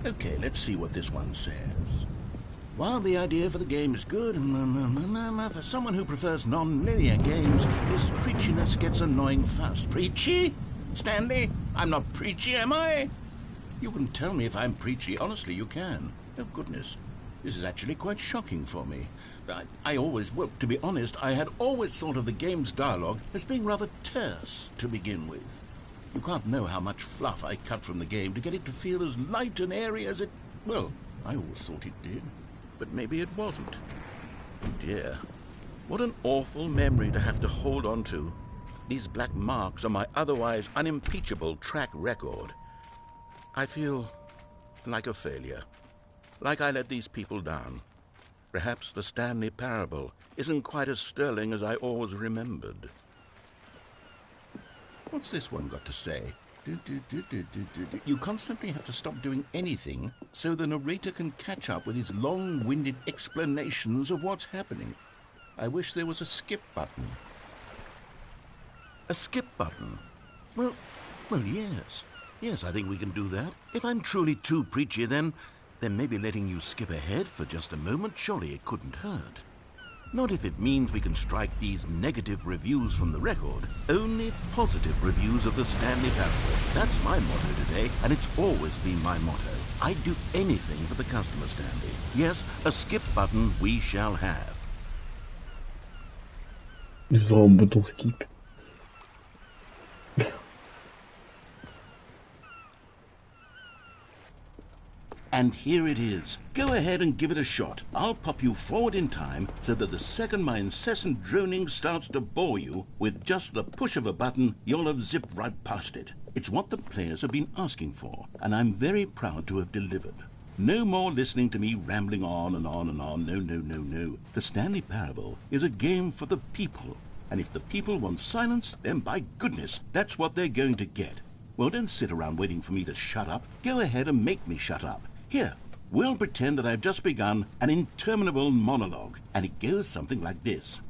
Okay, let's see what this one says. While the idea for the game is good, for someone who prefers non-linear games, this preachiness gets annoying fast. Preachy? Stanley? I'm not preachy, am I? You can tell me if I'm preachy. Honestly, you can. Oh, goodness. This is actually quite shocking for me. Well, to be honest, I had always thought of the game's dialogue as being rather terse to begin with. You can't know how much fluff I cut from the game to get it to feel as light and airy as it... Well, I always thought it did. But maybe it wasn't. Oh, dear. What an awful memory to have to hold on to. These black marks on my otherwise unimpeachable track record. I feel like a failure, like I let these people down. Perhaps the Stanley Parable isn't quite as sterling as I always remembered. What's this one got to say? You constantly have to stop doing anything so the narrator can catch up with his long-winded explanations of what's happening. I wish there was a skip button. A skip button? Well, yes. Yes, I think we can do that. If I'm truly too preachy, then maybe letting you skip ahead for just a moment, surely it couldn't hurt. Not if it means we can strike these negative reviews from the record. Only positive reviews of the Stanley Parable. That's my motto today, and it's always been my motto. I'd do anything for the customer, Stanley. Yes, a skip button we shall have. Ils auront un bouton skip. And here it is. Go ahead and give it a shot. I'll pop you forward in time so that the second my incessant droning starts to bore you, with just the push of a button, you'll have zipped right past it. It's what the players have been asking for, and I'm very proud to have delivered. No more listening to me rambling on and on and on. No. The Stanley Parable is a game for the people. And if the people want silence, then by goodness, that's what they're going to get. Well, don't sit around waiting for me to shut up. Go ahead and make me shut up. Here, we'll pretend that I've just begun an interminable monologue, and it goes something like this.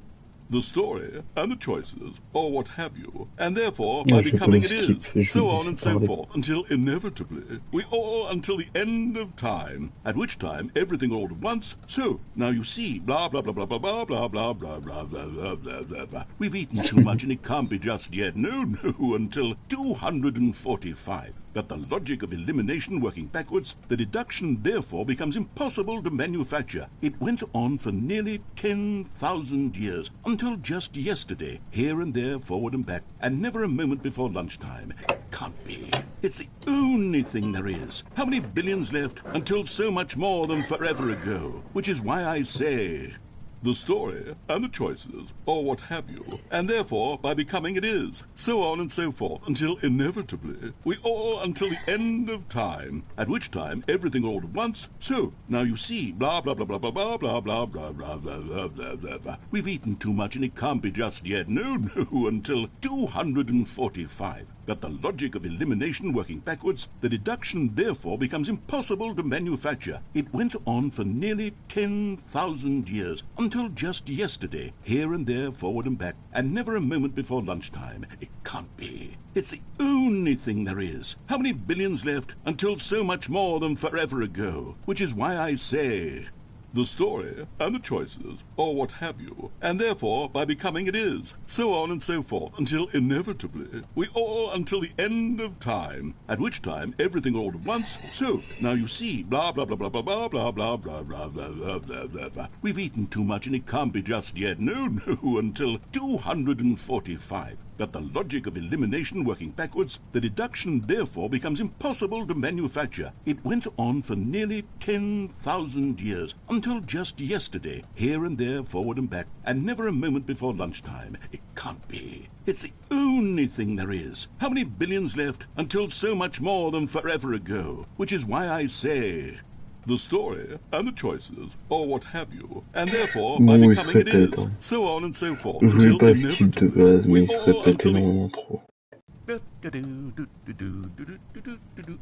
The story and the choices, or what have you, and therefore, by becoming it is, so on and so forth, until inevitably, until the end of time, at which time everything all at once, so, now you see, blah, blah, blah, blah, blah, blah, blah, blah, blah, blah, blah, blah, blah, blah, blah. We've eaten too much and it can't be just yet, no, until 245. That the logic of elimination working backwards, the deduction therefore becomes impossible to manufacture. It went on for nearly 10,000 years, until just yesterday, here and there, forward and back, and never a moment before lunchtime. It can't be. It's the only thing there is. How many billions left until so much more than forever ago? Which is why I say... the story and the choices, or what have you, and therefore, by becoming it is, so on and so forth, until inevitably, until the end of time, at which time everything all at once, so, now you see, blah, blah, blah, blah, blah, blah, blah, blah, blah, blah, blah, blah, blah, blah, blah. We've eaten too much and it can't be just yet, no, until 245. But the logic of elimination working backwards, the deduction therefore becomes impossible to manufacture. It went on for nearly 10,000 years, until just yesterday, here and there, forward and back, and never a moment before lunchtime. It can't be. It's the only thing there is. How many billions left until so much more than forever ago? Which is why I say, the story and the choices, or what have you, and therefore by becoming it is, so on and so forth, until inevitably we all until the end of time, at which time everything all at once. So now you see, blah blah blah blah blah blah blah blah blah blah blah blah blah blah blah. We've eaten too much and it can't be just yet. No, until 245. But the logic of elimination working backwards, the deduction therefore becomes impossible to manufacture. It went on for nearly 10,000 years, until just yesterday, here and there, forward and back, and never a moment before lunchtime. It can't be. It's the only thing there is. How many billions left until so much more than forever ago? Which is why I say, the story and the choices, or what have you, and therefore by becoming it is, so on and so forth. Je voulais pas skip de base, mais il se répète énormément trop.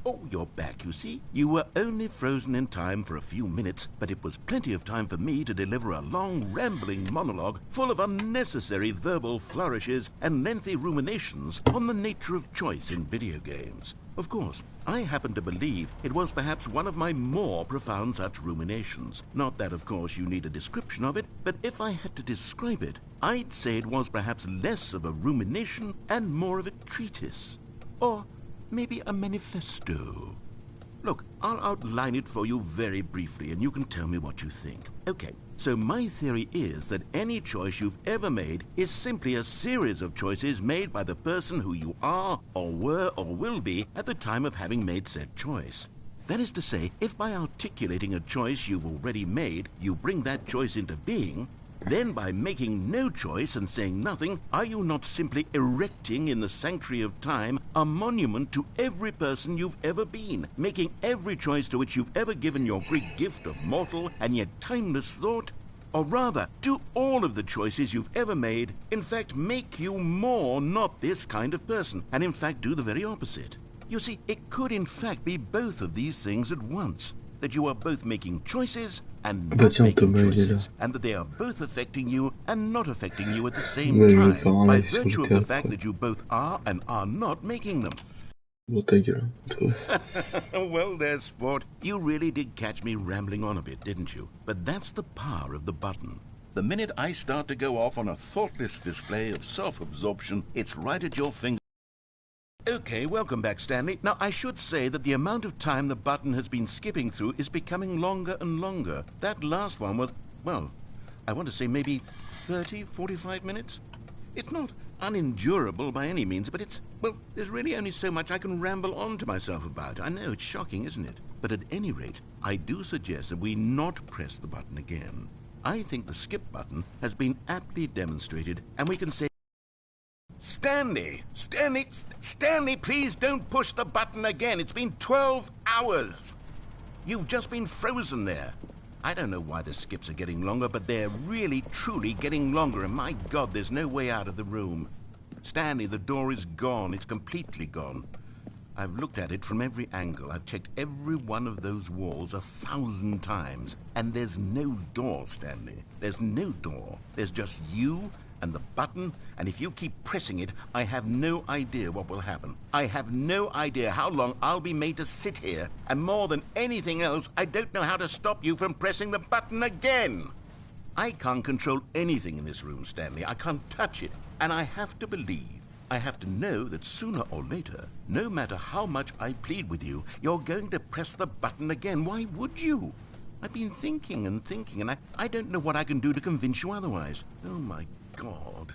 Oh, you're back, you see. You were only frozen in time for a few minutes, but it was plenty of time for me to deliver a long, rambling monologue full of unnecessary verbal flourishes and lengthy ruminations on the nature of choice in video games. Of course, I happen to believe it was perhaps one of my more profound such ruminations. Not that, of course, you need a description of it, but if I had to describe it, I'd say it was perhaps less of a rumination and more of a treatise. Or maybe a manifesto. Look, I'll outline it for you very briefly, and you can tell me what you think. Okay, so my theory is that any choice you've ever made is simply a series of choices made by the person who you are, or were, or will be at the time of having made said choice. That is to say, if by articulating a choice you've already made, you bring that choice into being, then by making no choice and saying nothing, are you not simply erecting in the sanctuary of time a monument to every person you've ever been, making every choice to which you've ever given your great gift of mortal and yet timeless thought? Or rather, do all of the choices you've ever made, in fact, make you more not this kind of person, and in fact do the very opposite? You see, it could in fact be both of these things at once, that you are both making choices and not making choices, and that they are both affecting you and not affecting you at the same time, by virtue of the fact that you both are and are not making them. Well, there's sport. You really did catch me rambling on a bit, didn't you? But that's the power of the button. The minute I start to go off on a thoughtless display of self-absorption, it's right at your finger. Okay, welcome back, Stanley. Now, I should say that the amount of time the button has been skipping through is becoming longer and longer. That last one was, well, I want to say maybe 30, 45 minutes? It's not unendurable by any means, but it's, well, there's really only so much I can ramble on to myself about. I know, it's shocking, isn't it? But at any rate, I do suggest that we not press the button again. I think the skip button has been aptly demonstrated, and we can say, Stanley, please don't push the button again. It's been 12 hours. You've just been frozen there. I don't know why the skips are getting longer, but they're really, truly getting longer, and my God, there's no way out of the room. Stanley, the door is gone. It's completely gone. I've looked at it from every angle. I've checked every one of those walls 1,000 times, and there's no door, Stanley. There's no door. There's just you and the button, and if you keep pressing it, I have no idea what will happen. I have no idea how long I'll be made to sit here, and more than anything else, I don't know how to stop you from pressing the button again. I can't control anything in this room, Stanley. I can't touch it, and I have to believe, I have to know that sooner or later, no matter how much I plead with you, you're going to press the button again. Why would you? I've been thinking, and I don't know what I can do to convince you otherwise. Oh, my God.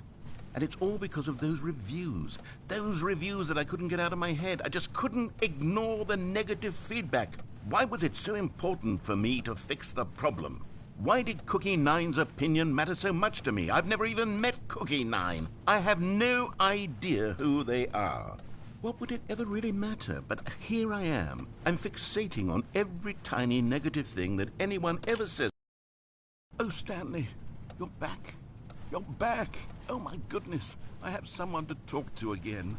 And it's all because of those reviews that I couldn't get out of my head. I just couldn't ignore the negative feedback. Why was it so important for me to fix the problem? Why did Cookie Nine's opinion matter so much to me? I've never even met Cookie Nine. I have no idea who they are. What would it ever really matter? But here I am. I'm fixating on every tiny negative thing that anyone ever says. Oh, Stanley, you're back. You're back! Oh my goodness, I have someone to talk to again.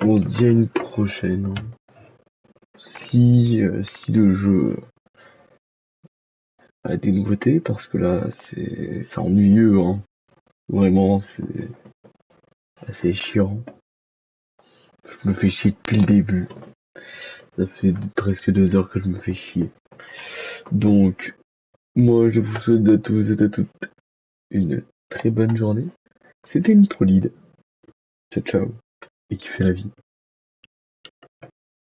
On se dit à une prochaine. Si le jeu a des nouveautés, parce que là c'est ennuyeux, hein. Vraiment, c'est assez chiant. Je me fais chier depuis le début. Ça fait presque 2 heures que je me fais chier. Donc, moi je vous souhaite à tous et à toutes une très bonne journée. C'était Nitrolide. Ciao ciao. Et kiffez la vie.